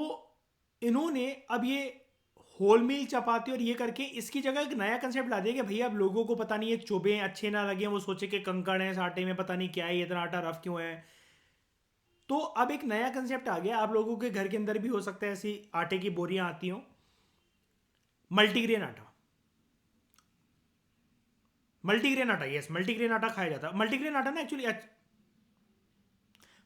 इन्होंने अब ये होल मील चपाती और ये करके इसकी जगह एक नया कंसेप्ट ला दिया कि भैया अब लोगों को पता नहीं है, चोबे अच्छे ना लगे, वो सोचे कि कंकड़ है इस आटे में, पता नहीं क्या है, इतना आटा रफ क्यों है। तो अब एक नया कंसेप्ट आ गया, आप लोगों के घर के अंदर भी हो सकता है ऐसी आटे की बोरियां आती हों, मल्टीग्रेन आटा। मल्टीग्रेन आटा, यस, मल्टीग्रेन आटा खाया जाता है। मल्टीग्रेन आटा ना एक्चुअली,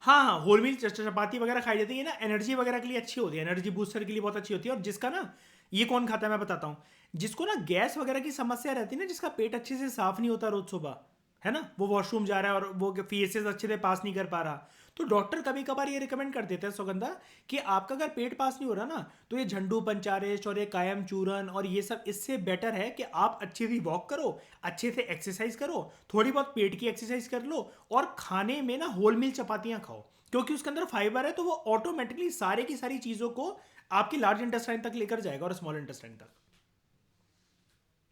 हाँ हाँ, होल व्हीट चपाती वगैरह खाई जाती है ना, एनर्जी वगैरह के लिए अच्छी होती है, एनर्जी बूस्टर के लिए बहुत अच्छी होती है। और जिसका ना, ये कौन खाता है मैं बताता हूँ, जिसको ना गैस वगैरह की समस्या रहती है ना, जिसका पेट अच्छे से साफ नहीं होता रोज सुबह, है ना, वो वॉशरूम जा रहा है और वो फीसेस अच्छे से पास नहीं कर पा रहा, तो डॉक्टर कभी कभार ये रिकमेंड कर देते हैं सुगंधा, कि आपका अगर पेट पास नहीं हो रहा ना, तो ये झंडू पंचारेस्ट और ये कायम चूरन और ये सब, इससे बेटर है कि आप अच्छी सी वॉक करो, अच्छे से एक्सरसाइज करो, थोड़ी बहुत पेट की एक्सरसाइज कर लो, और खाने में ना होल मील चपातियां खाओ, क्योंकि उसके अंदर फाइबर है, तो वो ऑटोमेटिकली सारे की सारी चीजों को आपकी लार्ज इंटेस्टाइन तक लेकर जाएगा और स्मॉल इंटेस्टाइन तक।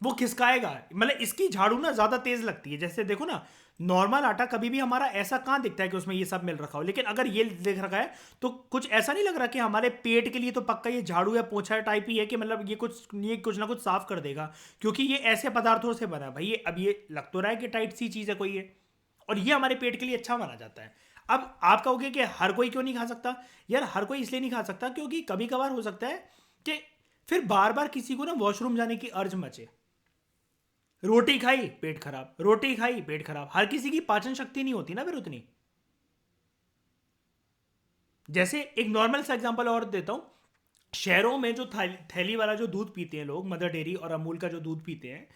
वो खिसकाएगा, मतलब इसकी झाड़ू ना ज्यादा तेज लगती है। जैसे देखो ना, नॉर्मल आटा कभी भी हमारा ऐसा कहां दिखता है कि उसमें ये सब मिल रखा हो, लेकिन अगर ये दिख रखा है तो कुछ ऐसा नहीं लग रहा कि हमारे पेट के लिए तो पक्का ये झाड़ू या पोछा टाइप ही है, कि मतलब ये कुछ ना कुछ साफ कर देगा, क्योंकि ये ऐसे पदार्थों से बना है भाई। ये अब ये लग तो रहा है कि टाइट सी चीज है कोई ये, और ये हमारे पेट के लिए अच्छा माना जाता है। अब आप कहोगे कि हर कोई क्यों नहीं खा सकता? यार हर कोई इसलिए नहीं खा सकता क्योंकि कभी कभार हो सकता है कि फिर बार बार किसी को ना वॉशरूम जाने की अर्ज मचे। रोटी खाई पेट खराब, रोटी खाई पेट खराब, हर किसी की पाचन शक्ति नहीं होती ना फिर उतनी। जैसे एक नॉर्मल सा एग्जांपल और देता हूं, शहरों में जो थैली वाला जो दूध पीते हैं लोग, मदर डेयरी और अमूल का जो दूध पीते हैं,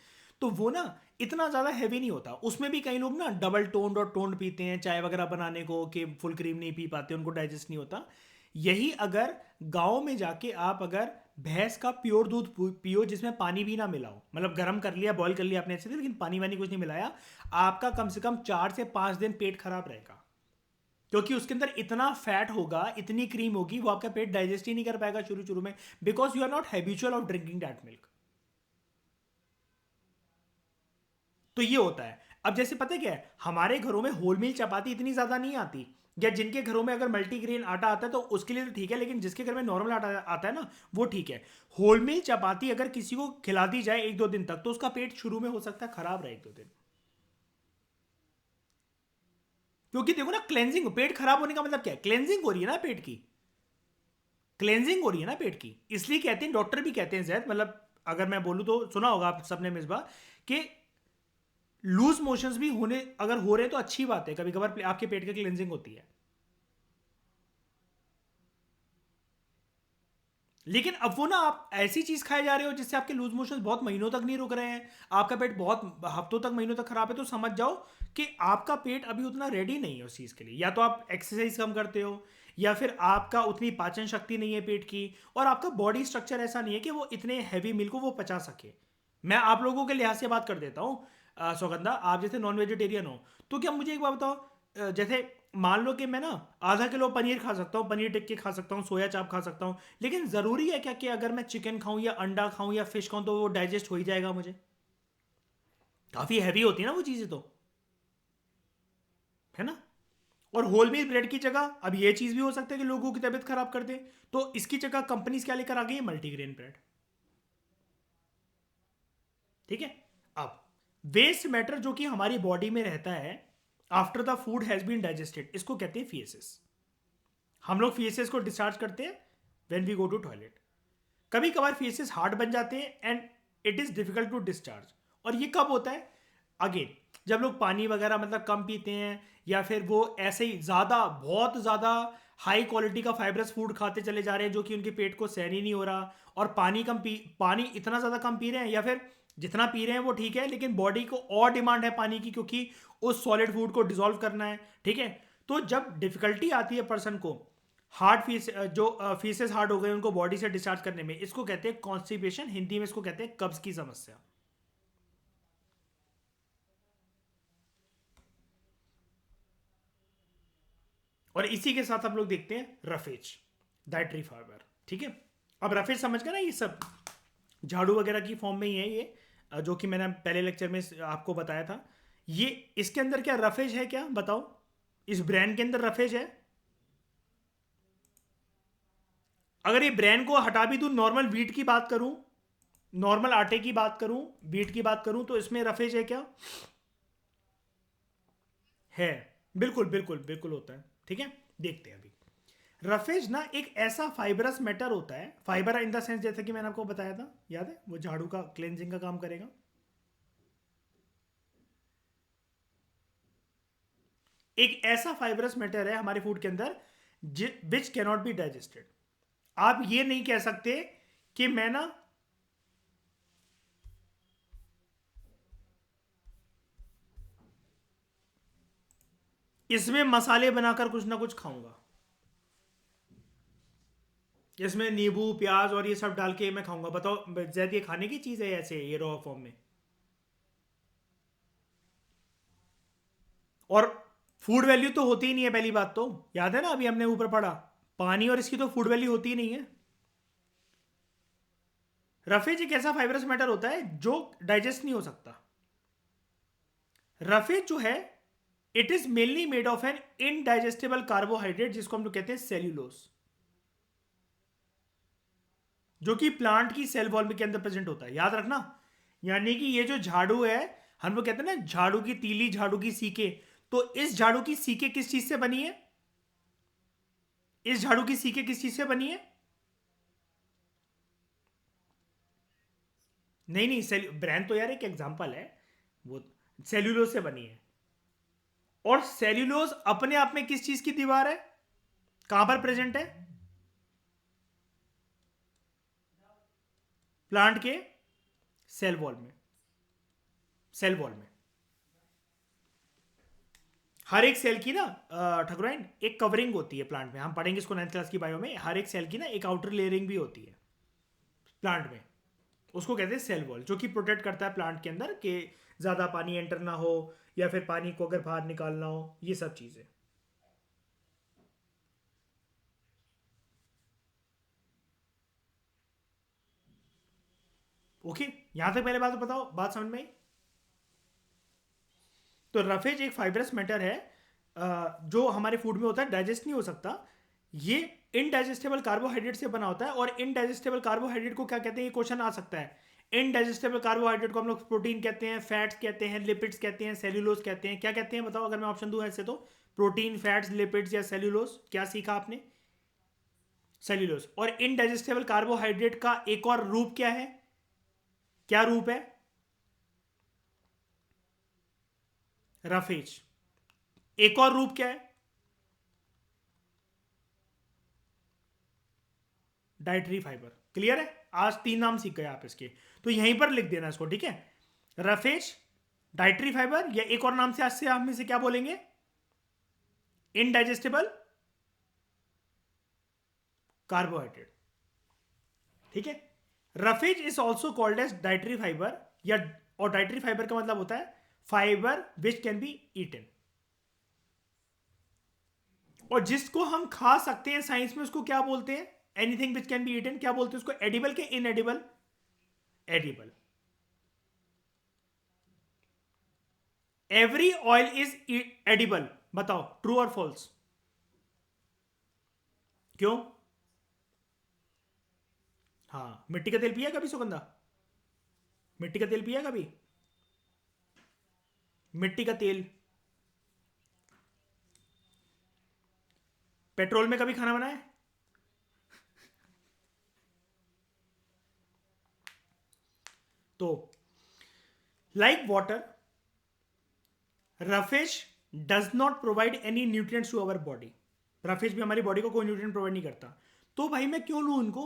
तो वो ना इतना ज़्यादा हैवी नहीं होता। उसमें भी कई लोग ना डबल टोन्ड और टोन्ड पीते हैं चाय वगैरह बनाने को, कि फुल क्रीम नहीं पी पाते, उनको डाइजेस्ट नहीं होता। यही अगर गांव में जाके आप अगर भैंस का प्योर दूध पियो, जिसमें पानी भी ना मिलाओ, मतलब गर्म कर लिया, बॉईल कर लिया आपने अच्छे से, लेकिन पानी वानी कुछ नहीं मिलाया, आपका कम से कम 4 से 5 दिन पेट खराब रहेगा, क्योंकि उसके अंदर इतना फैट होगा, इतनी क्रीम होगी, वो आपका पेट डाइजेस्ट ही नहीं कर पाएगा शुरू शुरू में, because you are not habitual of drinking that milk. तो ये होता है। अब जैसे पता है क्या है, हमारे घरों में होल मील चपाती इतनी ज्यादा नहीं आती, या जिनके घरों में अगर मल्टीग्रेन आटा आता है तो उसके लिए तो ठीक है, लेकिन जिसके घर में नॉर्मल आटा आता है ना, वो ठीक है। होल मील चपाती अगर किसी को खिला दी जाए 1-2 दिन तक, तो उसका पेट शुरू में हो सकता है खराब रहे 1-2 दिन, क्योंकि देखो ना, क्लेंजिंग, पेट खराब होने का मतलब क्या है, क्लेंजिंग हो रही है ना पेट की, क्लेंजिंग हो रही है ना पेट की। इसलिए कहते हैं, डॉक्टर भी कहते हैं जैद, मतलब अगर मैं बोलूं तो सुना होगा आप सबने मिसबा, कि लूज मोशंस भी होने अगर हो रहे हैं तो अच्छी बात है, कभी कभार आपके पेट की क्लेंजिंग होती है। लेकिन अब वो ना, आप ऐसी चीज खाए जा रहे हो जिससे आपके लूज मोशंस बहुत महीनों तक नहीं रुक रहे हैं, आपका पेट बहुत हफ्तों तक, महीनों तक खराब है, तो समझ जाओ कि आपका पेट अभी उतना रेडी नहीं है उस चीज के लिए। या तो आप एक्सरसाइज कम करते हो, या फिर आपका उतनी पाचन शक्ति नहीं है पेट की, और आपका बॉडी स्ट्रक्चर ऐसा नहीं है कि वो इतने हैवी मील को वो पचा सके। मैं आप लोगों के लिहाज से बात कर देता हूँ सौगंधा, आप जैसे नॉन वेजिटेरियन हो, तो क्या मुझे एक बात बताओ, जैसे मान लो कि मैं ना आधा किलो पनीर खा सकता हूँ, पनीर टिक्के खा सकता हूँ, सोया चाप खा सकता हूँ, लेकिन ज़रूरी है क्या कि अगर मैं चिकन खाऊं या अंडा खाऊं या फिश खाऊं तो वो डाइजेस्ट हो ही जाएगा मुझे? काफ़ी हैवी होती है ना वो चीज़ें तो, है ना? और होल व्हीट ब्रेड की जगह अब ये चीज़ भी हो सकता है कि लोगों की तबीयत खराब कर दे, तो इसकी जगह कंपनीज क्या लेकर आ गई है? Multigrain bread. ठीक है। अब वेस्ट मैटर जो कि हमारी बॉडी में रहता है after the food has been digested, इसको कहते हैं फीसेस। हम लोग फीसेस को डिस्चार्ज करते हैं when we go to toilet. कभी कभार फीसेस हार्ड बन जाते हैं and it is difficult to discharge. और ये कब होता है? अगेन, जब लोग पानी वगैरह मतलब कम पीते हैं, या फिर वो ऐसे ही ज़्यादा बहुत ज़्यादा हाई क्वालिटी का फाइब्रस फूड खाते चले जा रहे हैं जो कि उनके पेट को सहन ही नहीं हो रहा, और पानी इतना ज़्यादा कम पी रहे हैं, या फिर जितना पी रहे हैं वो ठीक है लेकिन बॉडी को और डिमांड है पानी की क्योंकि उस सॉलिड फूड को डिजोल्व करना है। ठीक है। तो जब डिफिकल्टी आती है पर्सन को हार्ड फीस जो फीसेस हार्ड हो गए उनको बॉडी से डिस्चार्ज करने में, इसको कहते हैं कॉन्स्टिपेशन, हिंदी में इसको कहते हैं कब्ज की समस्या। और इसी के साथ हम लोग देखते हैं रफेज, डाइटरी फाइबर। ठीक है। अब रफेज समझ गए ना, ये सब झाड़ू वगैरह की फॉर्म में ही है ये, जो कि मैंने पहले लेक्चर में आपको बताया था। ये इसके अंदर क्या रफेज है, क्या बताओ? इस ब्रांड के अंदर रफेज है? अगर ये ब्रांड को हटा भी दूं, नॉर्मल व्हीट की बात करूं, नॉर्मल आटे की बात करूं, व्हीट की बात करूं, तो इसमें रफेज है क्या? है। बिल्कुल बिल्कुल बिल्कुल होता है। ठीक है। देखते हैं अभी। रफेज ना एक ऐसा फाइबरस मैटर होता है, फाइबर इन द सेंस जैसे कि मैंने आपको बताया था, याद है वो झाड़ू का क्लेंजिंग का काम करेगा। एक ऐसा फाइबरस मैटर है हमारे फूड के अंदर विच कैनॉट बी डाइजेस्टेड। आप ये नहीं कह सकते कि मैं ना इसमें मसाले बनाकर कुछ ना कुछ खाऊंगा, इसमें नींबू प्याज और ये सब डाल के मैं खाऊंगा। बताओ जैद ये खाने की चीज है ऐसे ये रॉ फॉर्म में? और फूड वैल्यू तो होती ही नहीं है पहली बात तो, याद है ना अभी हमने ऊपर पढ़ा, पानी और इसकी तो फूड वैल्यू होती ही नहीं है। रफेज एक ऐसा फाइबरस मैटर होता है जो डाइजेस्ट नहीं हो सकता। रफेज जो है it is mainly made of an indigestible carbohydrate जिसको हम लोग कहते हैं सेल्यूलोज, जो कि प्लांट की सेल वॉल के अंदर प्रेजेंट होता है, याद रखना। यानी कि ये जो झाड़ू है, हम लोग कहते हैं ना झाड़ू की तीली, झाड़ू की सीके, तो इस झाड़ू की सीके किस चीज से बनी है? इस झाड़ू की सीके किस चीज से बनी है? नहीं नहीं, ब्रांड तो यार एक एग्जांपल है, वो सेल्यूलोज से बनी है। और सेल्यूलोज अपने आप में किस चीज की दीवार है, कहां पर प्रेजेंट है? प्लांट के सेल वॉल में, सेल वॉल में। हर एक सेल की ना ठकुराइन एक कवरिंग होती है प्लांट में, हम पढ़ेंगे इसको 9th क्लास की बायो में। हर एक सेल की ना एक आउटर लेयरिंग भी होती है प्लांट में, उसको कहते हैं सेल वॉल, जो कि प्रोटेक्ट करता है प्लांट के अंदर कि ज़्यादा पानी एंटर ना हो, या फिर पानी को अगर बाहर निकालना हो, ये सब चीज़ें। ओके, यहां तक पहले बात तो बताओ, बात समझ में आई? तो रफेज एक फाइब्रस मैटर है जो हमारे फूड में होता है, डाइजेस्ट नहीं हो सकता। ये इनडाइजेस्टेबल कार्बोहाइड्रेट से बना होता है। और इनडाइजेस्टेबल कार्बोहाइड्रेट को क्या कहते हैं, ये क्वेश्चन आ सकता है। इनडाइजेस्टेबल कार्बोहाइड्रेट को हम लोग प्रोटीन कहते हैं, फैट्स कहते हैं, लिपिड्स कहते हैं, सेल्यूलोज कहते हैं। क्या कहते हैं बताओ अगर मैं ऑप्शन दूं ऐसे तो? प्रोटीन, फैट्स, लिपिड्स या सेल्यूलोज? क्या सीखा आपने? सेल्यूलोज। और इनडाइजेस्टेबल कार्बोहाइड्रेट का एक और रूप क्या है? क्या रूप है? रफेज। एक और रूप क्या है? Dietary fibre. क्लियर है? आज 3 नाम सीख गए आप इसके, तो यहीं पर लिख देना इसको। ठीक है। रफेज, डाइटरी फाइबर, या एक और नाम से आज से आप में से क्या बोलेंगे? इनडाइजेस्टेबल कार्बोहाइड्रेट, ठीक है। Roughage is also called as dietary fibre, या और डाइटरी फाइबर का मतलब होता है fibre which can be eaten, और जिसको हम खा सकते हैं साइंस में उसको क्या बोलते हैं, anything which can be eaten क्या बोलते हैं उसको, एडिबल के inedible, edible. Every oil is edible, बताओ ट्रू और फॉल्स, क्यों? हाँ, मिट्टी का तेल पिया कभी सुगंधा? मिट्टी का तेल पिया कभी? मिट्टी का तेल, पेट्रोल में कभी खाना बनाया? तो like water, roughage does not provide any nutrients to our body. Roughage भी हमारी बॉडी को कोई न्यूट्रिएंट प्रोवाइड नहीं करता, तो भाई मैं क्यों लूं उनको?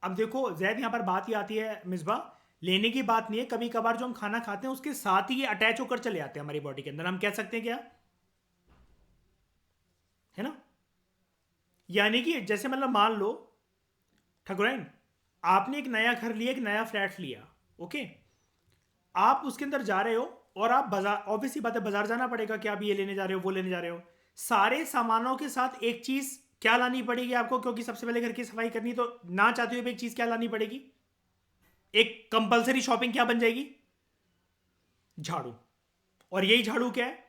अब देखो जैद, यहां पर बात ही आती है मिसबा, लेने की बात नहीं है, कभी कभार जो हम खाना खाते हैं उसके साथ ही ये अटैच होकर चले आते हैं हमारी बॉडी के अंदर, हम कह सकते हैं क्या, है ना? यानी कि जैसे मतलब मान लो ठकुराइन, आपने एक नया घर लिया, एक नया फ्लैट लिया, ओके, आप उसके अंदर जा रहे हो और आप बाजार, ऑब्वियसली बात है बाजार जाना पड़ेगा कि आप ये लेने जा रहे हो वो लेने जा रहे हो, सारे सामानों के साथ एक चीज क्या लानी पड़ेगी आपको, क्योंकि सबसे पहले घर की सफाई करनी, तो ना चाहते हुए भी एक चीज क्या लानी पड़ेगी, एक कंपलसरी शॉपिंग क्या बन जाएगी, झाड़ू। और यही झाड़ू क्या है,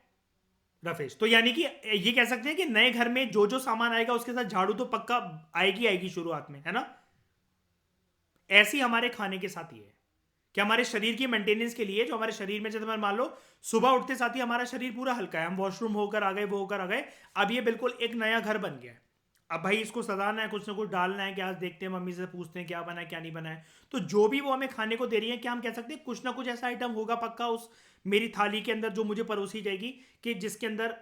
रफेज। तो यानी कि ये कह सकते हैं कि नए घर में जो जो सामान आएगा उसके साथ झाड़ू तो पक्का आएगी आएगी शुरुआत में, है ना? ऐसी हमारे खाने के साथ ही है कि हमारे शरीर की मेंटेनेंस के लिए, जो हमारे शरीर में, जैसे मान लो सुबह उठते साथ ही हमारा शरीर पूरा हल्का है, हम वॉशरूम होकर आ गए, वो होकर आ गए, अब ये बिल्कुल एक नया घर बन गया है, अब भाई इसको सजाना है, कुछ ना कुछ डालना है, क्या आज देखते हैं, मम्मी से पूछते हैं क्या बना है क्या नहीं बना है, तो जो भी वो हमें खाने को दे रही है, क्या हम कह सकते हैं कुछ ना कुछ ऐसा आइटम होगा पक्का उस मेरी थाली के अंदर जो मुझे परोसी जाएगी, कि जिसके अंदर,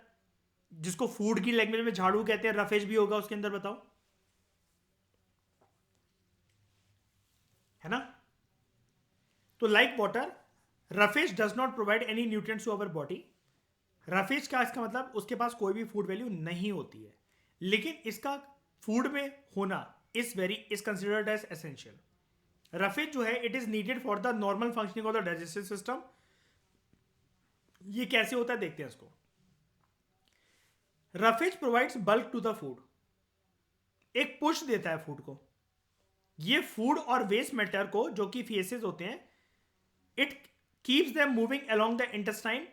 जिसको फूड की लैंग्वेज में झाड़ू कहते हैं, रफेज भी होगा उसके अंदर, बताओ, है ना? तो like water, roughage does not provide any nutrients to our body. Roughage का इसका मतलब उसके पास कोई भी फूड वैल्यू नहीं होती है, लेकिन इसका फूड में होना is considered as essential. Roughage जो है it is needed for the normal functioning of the digestive system. ये कैसे होता है देखते हैं इसको। Roughage provides bulk to the food, एक पुश देता है फूड को, ये फूड और वेस्ट मैटर को, जो कि फेसेस होते हैं, it keeps them moving along the intestine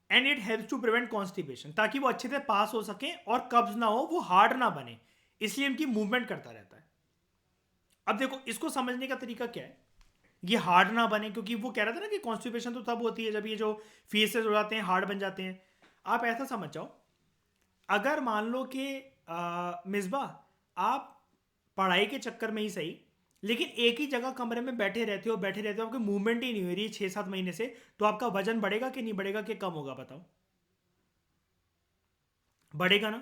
and it helps to prevent constipation, ताकि वो अच्छे से पास हो सके और कब्ज ना हो, वो हार्ड ना बने, इसलिए इनकी मूवमेंट करता रहता है। अब देखो इसको समझने का तरीका क्या है, ये हार्ड ना बने, क्योंकि वो कह रहा था ना कि कॉन्स्टिपेशन तो तब होती है जब ये जो फेसेस हो जाते हैं हार्ड बन जाते हैं। आप ऐसा समझ जाओ, अगर मान लो कि मिसबा आप पढ़ाई के चक्कर में ही सही, लेकिन एक ही जगह कमरे में बैठे रहते हो, आपकी मूवमेंट ही नहीं हो रही 6-7 महीने से, तो आपका वजन बढ़ेगा कि नहीं बढ़ेगा, कि कम होगा, बताओ? बढ़ेगा ना।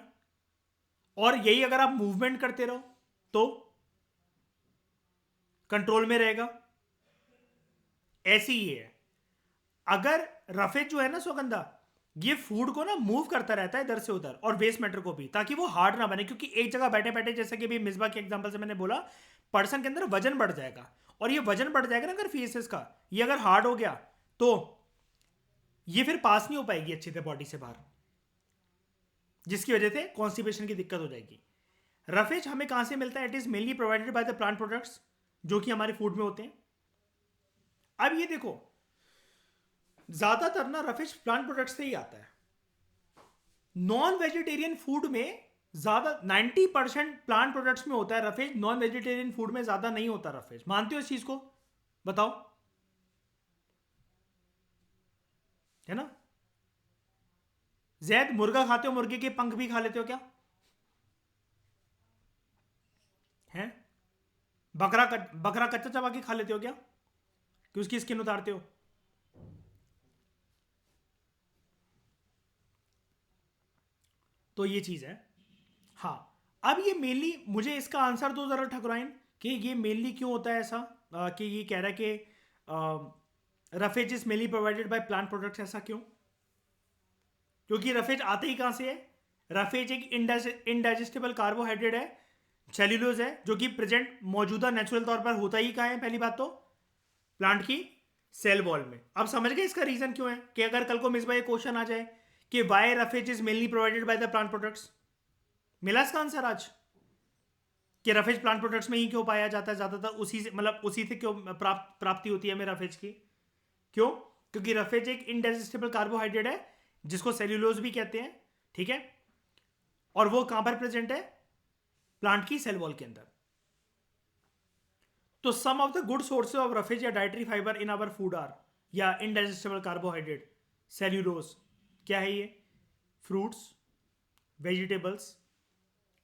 और यही अगर आप मूवमेंट करते रहो तो कंट्रोल में रहेगा। ऐसी ही है, अगर रफेज जो है ना सुगंधा, ये फूड को ना मूव करता रहता है इधर से उधर, और वेस्ट मैटर को भी, ताकि वो हार्ड ना बने, क्योंकि एक जगह बैठे बैठे, जैसे कि अभी मिसबा के एग्जांपल से मैंने बोला, पर्सन के अंदर वजन बढ़ जाएगा, और ये वजन बढ़ जाएगा ना अगर फेसेस का, ये अगर हार्ड हो गया तो ये फिर पास नहीं हो पाएगी अच्छे से बॉडी से बाहर, जिसकी वजह से कॉन्स्टिपेशन की दिक्कत हो जाएगी। रफेज हमें कहां से मिलता है? It is mainly provided by the plant products, जो कि हमारे फूड में होते हैं। अब ये देखो, ज्यादातर ना रफेज प्लांट प्रोडक्ट्स से ही आता है। नॉन वेजिटेरियन फूड में ज्यादा 90% प्लांट प्रोडक्ट्स में होता है रफेज, नॉन वेजिटेरियन फूड में ज्यादा नहीं होता रफेज। मानते हो इस चीज को? बताओ, है ना? जैद, मुर्गा खाते हो? मुर्गे के पंख भी खा लेते हो क्या? हैं? बकरा कच्चा चबा के खा लेते हो क्या, कि उसकी स्किन उतारते हो? तो ये चीज है। हाँ, अब ये मेनली, मुझे इसका आंसर दो जरा ठकुराइन, कि ये मेनली क्यों होता है ऐसा, कि ये कह रहा है कि roughage is mainly provided by plant products, ऐसा क्यों? क्योंकि रफेज आते ही कहां से है? रफेज एक इनडाइजेस्टिबल कार्बोहाइड्रेट है, सेल्यूलोज है जो कि प्रेजेंट मौजूदा नेचुरल तौर पर होता ही कहाँ है, पहली बात तो प्लांट की सेल वॉल में। अब समझ गए इसका रीजन क्यों है, कि अगर कल को मिस बाय क्वेश्चन आ जाए कि why roughage is mainly provided by the plant products, मिला इसका आंसर आज कि रफेज प्लांट प्रोडक्ट्स में ही क्यों पाया जाता है ज्यादातर, उसी से मतलब उसी से क्यों प्राप्ति होती है हमें रफेज की, क्यों? क्योंकि रफेज एक इनडाइजेस्टिबल कार्बोहाइड्रेट है जिसको सेल्यूलोज भी कहते हैं, ठीक है, और वो कहां पर प्रेजेंट है, प्लांट की सेल वॉल के अंदर। तो some of the good sources of roughage या dietary fibre in our food are, या इनडाइजेस्टिबल कार्बोहाइड्रेट सेल्यूलोज, क्या है ये? Fruits, vegetables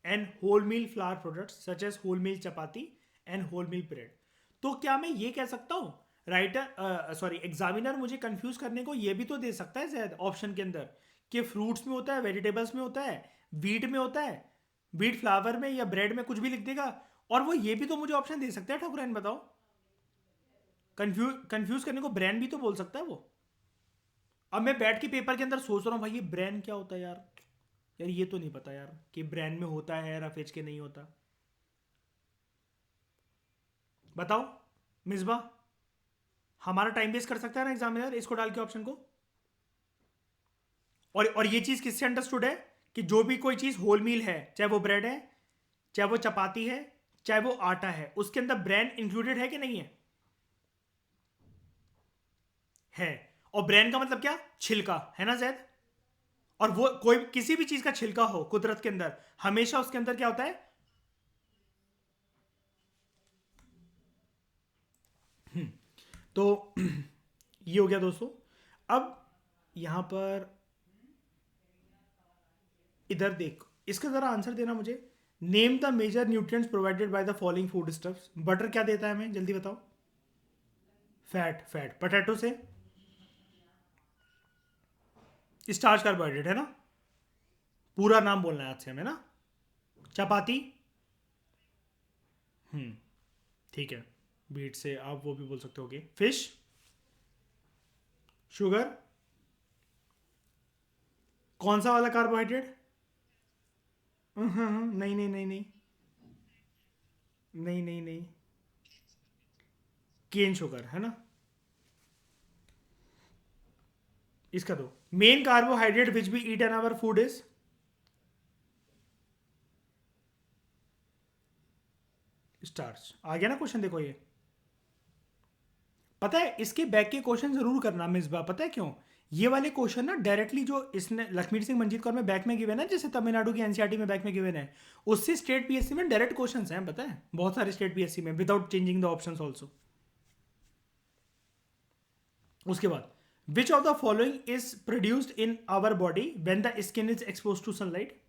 and whole meal flour products such as whole meal chapati and whole meal bread. तो क्या मैं ये कह सकता हूं, राइटर सॉरी एग्जामिनर मुझे कंफ्यूज करने को ये भी तो दे सकता है शायद ऑप्शन के अंदर, कि फ्रूट्स में होता है, वेजिटेबल्स में होता है, वीट में होता है, वीट फ्लावर में या ब्रेड में, कुछ भी लिख देगा, और वो ये भी तो मुझे ऑप्शन दे सकता है ठाकुरन, बताओ। कंफ्यूज करने को ब्रेन भी तो बोल सकता है वो। अब मैं बैठ के पेपर के अंदर सोच रहा हूँ भाई ये ब्रेन क्या होता है यार, यार ये तो नहीं पता यार कि ब्रेन में होता है रफेज के नहीं होता। बताओ मिसबा, हमारा टाइम वेस्ट कर सकता है ना एग्जामिनर इसको डाल के ऑप्शन को। और ये चीज किससे अंडरस्टूड है, कि जो भी कोई चीज होल मील है, चाहे वो ब्रेड है, चाहे वो चपाती है, चाहे वो आटा है, उसके अंदर ब्रेन इंक्लूडेड है कि नहीं है? है। और ब्रेन का मतलब क्या, छिलका है ना जैद। और वो कोई किसी भी चीज का छिलका हो कुदरत के अंदर, हमेशा उसके अंदर क्या होता है, तो ये हो गया दोस्तों। अब यहां पर इधर देख, इसका जरा आंसर देना मुझे। Name the major nutrients provided by the following food stuffs. Butter क्या देता है हमें, जल्दी बताओ। फैट, फैट पोटैटो से स्टार्च कार्बोहाइड्रेट है ना, पूरा नाम बोलना है आज से हमें ना। चपाती, ठीक है, बीट से आप वो भी बोल सकते हो। फिश, शुगर, कौन सा वाला कार्बोहाइड्रेट? नहीं नहीं नहीं नहीं नहीं नहीं नहीं, केन शुगर है ना। इसका दो, main carbohydrate which we eat in our food is starch. आ गया ना क्वेश्चन, देखो ये पता है, इसके बैक के क्वेश्चन जरूर करना मिसबा, पता है क्यों? ये वाले क्वेश्चन ना डायरेक्टली जो इसने लक्ष्मीर सिंह मंजीत कौर में बैक में गिवन है, जैसे तमिलनाडु की एनसीईआरटी में बैक में गिवन है, उससे स्टेट पीएससी में डायरेक्ट क्वेश्चन हैं, पता है, बहुत सारे स्टेट पीएससी में without changing the option also. उसके बाद, which of the following is produced in our body when the skin is expose to sunlight?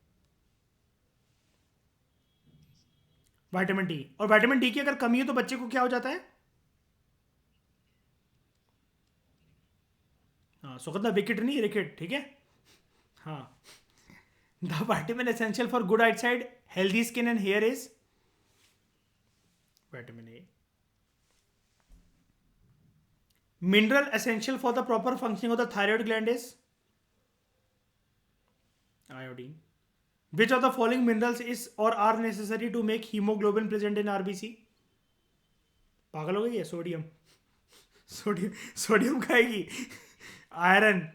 Vitamin D. और विटामिन डी की अगर कमी है तो बच्चे को क्या हो जाता है? हाँ, सुगंधा विकेट नहीं, रिकेट, ठीक है। हाँ, the vitamin essential for good eyesight, healthy skin and hair is vitamin A. Mineral essential for the proper functioning of the thyroid gland is iodine. Which of the following minerals is or are necessary to make haemoglobin present in RBC? पागल हो गई है, sodium, sodium, sodium खाएगी, iron.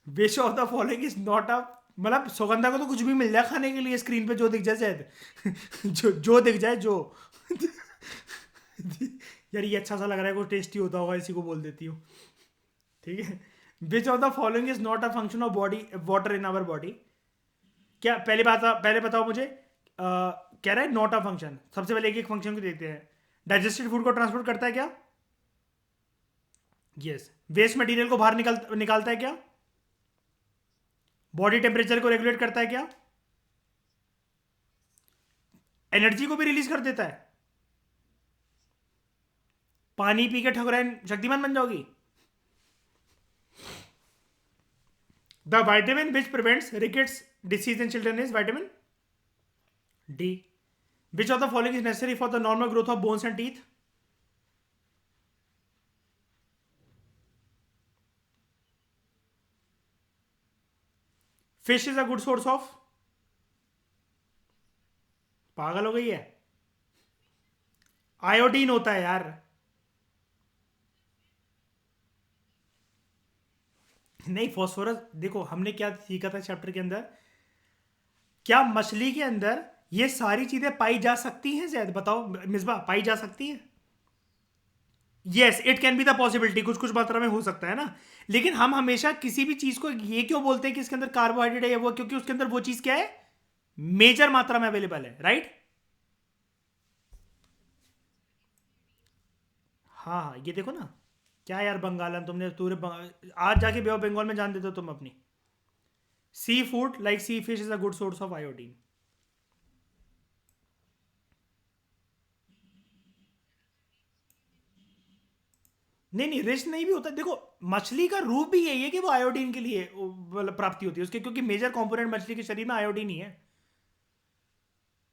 Which of the following is not a, मतलब सुगंधा को तो कुछ भी मिल जाए खाने के लिए स्क्रीन पे, जो दिख जाए शायद जो दिख जाए जो यार ये अच्छा सा लग रहा है, कोई टेस्टी होता होगा, इसी को बोल देती हूँ, ठीक है। Which of the following is not a function of body water in our body? क्या पहले बात, पहले बताओ मुझे, कह रहा है नॉट अ फंक्शन, सबसे पहले एक एक फंक्शन को देखते हैं। डाइजेस्टेड फूड को ट्रांसपोर्ट करता है क्या? यस। वेस्ट मटेरियल को बाहर निकालता है क्या? बॉडी टेम्परेचर को रेगुलेट करता है क्या? एनर्जी को भी रिलीज कर देता है। पानी पी के ठकुराइन शक्तिमान बन जाओगी। The vitamin which prevents rickets disease in children is vitamin D. Which of the following is necessary for the normal growth of bones and teeth? Fish is a good source of पागल हो गई है? Iodine होता है यार। नहीं, phosphorus देखो हमने क्या सीखा था चैप्टर के अंदर, क्या मछली के अंदर ये सारी चीजें पाई जा सकती हैं जैद? बताओ मिसबा, पाई जा सकती है? Yes, it can be the possibility, कुछ कुछ मात्रा में हो सकता है ना। लेकिन हम हमेशा किसी भी चीज को ये क्यों बोलते हैं कि इसके अंदर कार्बोहाइड्रेट है या वो, क्योंकि उसके अंदर वो चीज क्या है, मेजर मात्रा में अवेलेबल है, राइट? हाँ हाँ, ये देखो ना, क्या यार बंगालन तुमने आज जाके बे ऑफ बंगाल में जान देते हो तुम अपनी। Sea food like sea fish is a good source of iodine. नहीं नहीं, रिच नहीं भी होता, देखो मछली का रूप भी यही है कि वो आयोडीन के लिए मतलब प्राप्ति होती है उसके, क्योंकि मेजर कंपोनेंट मछली के शरीर में आयोडीन ही है।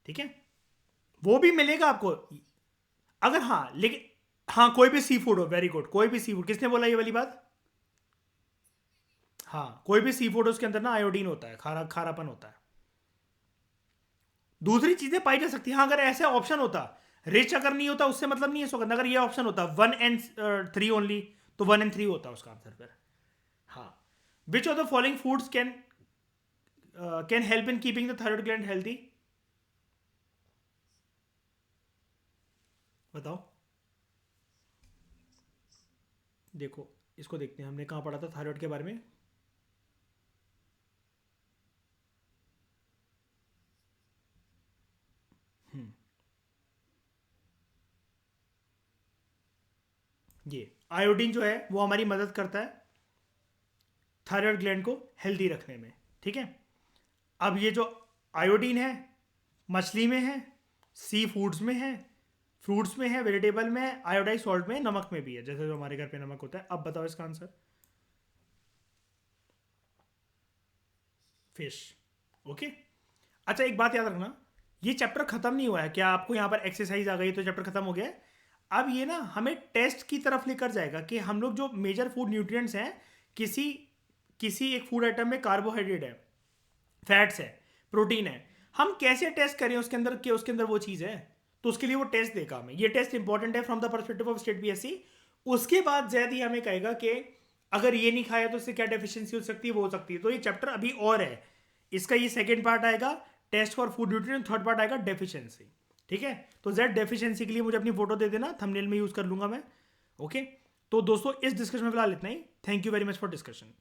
ठीक है, वो भी मिलेगा आपको अगर, हाँ लेकिन, हाँ कोई भी सी फूड हो, वेरी गुड, कोई भी सी फूड, किसने बोला ये वाली बात? हाँ, कोई भी सी फूड उसके अंदर ना आयोडीन होता है, खारापन होता है। दूसरी चीजें पाई जा सकती है, हाँ, अगर ऐसे ऑप्शन होता, रिच अगर नहीं होता उससे मतलब नहीं है सौगंध, अगर ये ऑप्शन होता 1 and 3 ओनली, तो 1 and 3 होता उसका आंसर फिर। हाँ, विच of the following foods can help in keeping the thyroid gland healthy? बताओ। देखो, इसको देखते हैं, हमने कहाँ पढ़ा था थायराइड के बारे में? ये आयोडीन जो है वो हमारी मदद करता है थायराइड ग्लैंड को हेल्दी रखने में। ठीक है, अब ये जो आयोडीन है मछली में है, सी फूड्स में है, फ्रूट्स में है, वेजिटेबल में है, आयोडाइज सॉल्ट में है, नमक में भी है, जैसे जो हमारे घर पे नमक होता है। अब बताओ इसका आंसर। फिश। ओके। अच्छा, एक बात याद रखना, ये चैप्टर खत्म नहीं हुआ है, क्या आपको यहाँ पर एक्सरसाइज आ गई तो चैप्टर खत्म हो गया है? अब ये ना हमें टेस्ट की तरफ लेकर जाएगा कि हम लोग जो मेजर फूड न्यूट्रिएंट्स हैं, किसी किसी एक फूड आइटम में कार्बोहाइड्रेट है, फैट्स है, प्रोटीन है, हम कैसे टेस्ट करें उसके अंदर कि उसके अंदर वो चीज़ है। तो उसके लिए वो टेस्ट देगा हमें, ये टेस्ट इंपॉर्टेंट है from the perspective of state BSc. उसके बाद जैद ही हमें कहेगा कि अगर ये नहीं खाया तो इससे क्या डेफिशिएंसी हो सकती है, वो हो सकती है। तो ये चैप्टर अभी और है, इसका ये सेकेंड पार्ट आएगा, test for food nutrient, third part आएगा डेफिशिएंसी। ठीक है, तो जेड डेफिशिएंसी के लिए मुझे अपनी फोटो दे देना, थंबनेल में यूज कर लूंगा मैं। ओके, तो दोस्तों इस डिस्कशन में फिलहाल इतना ही। Thank you very much for discussion.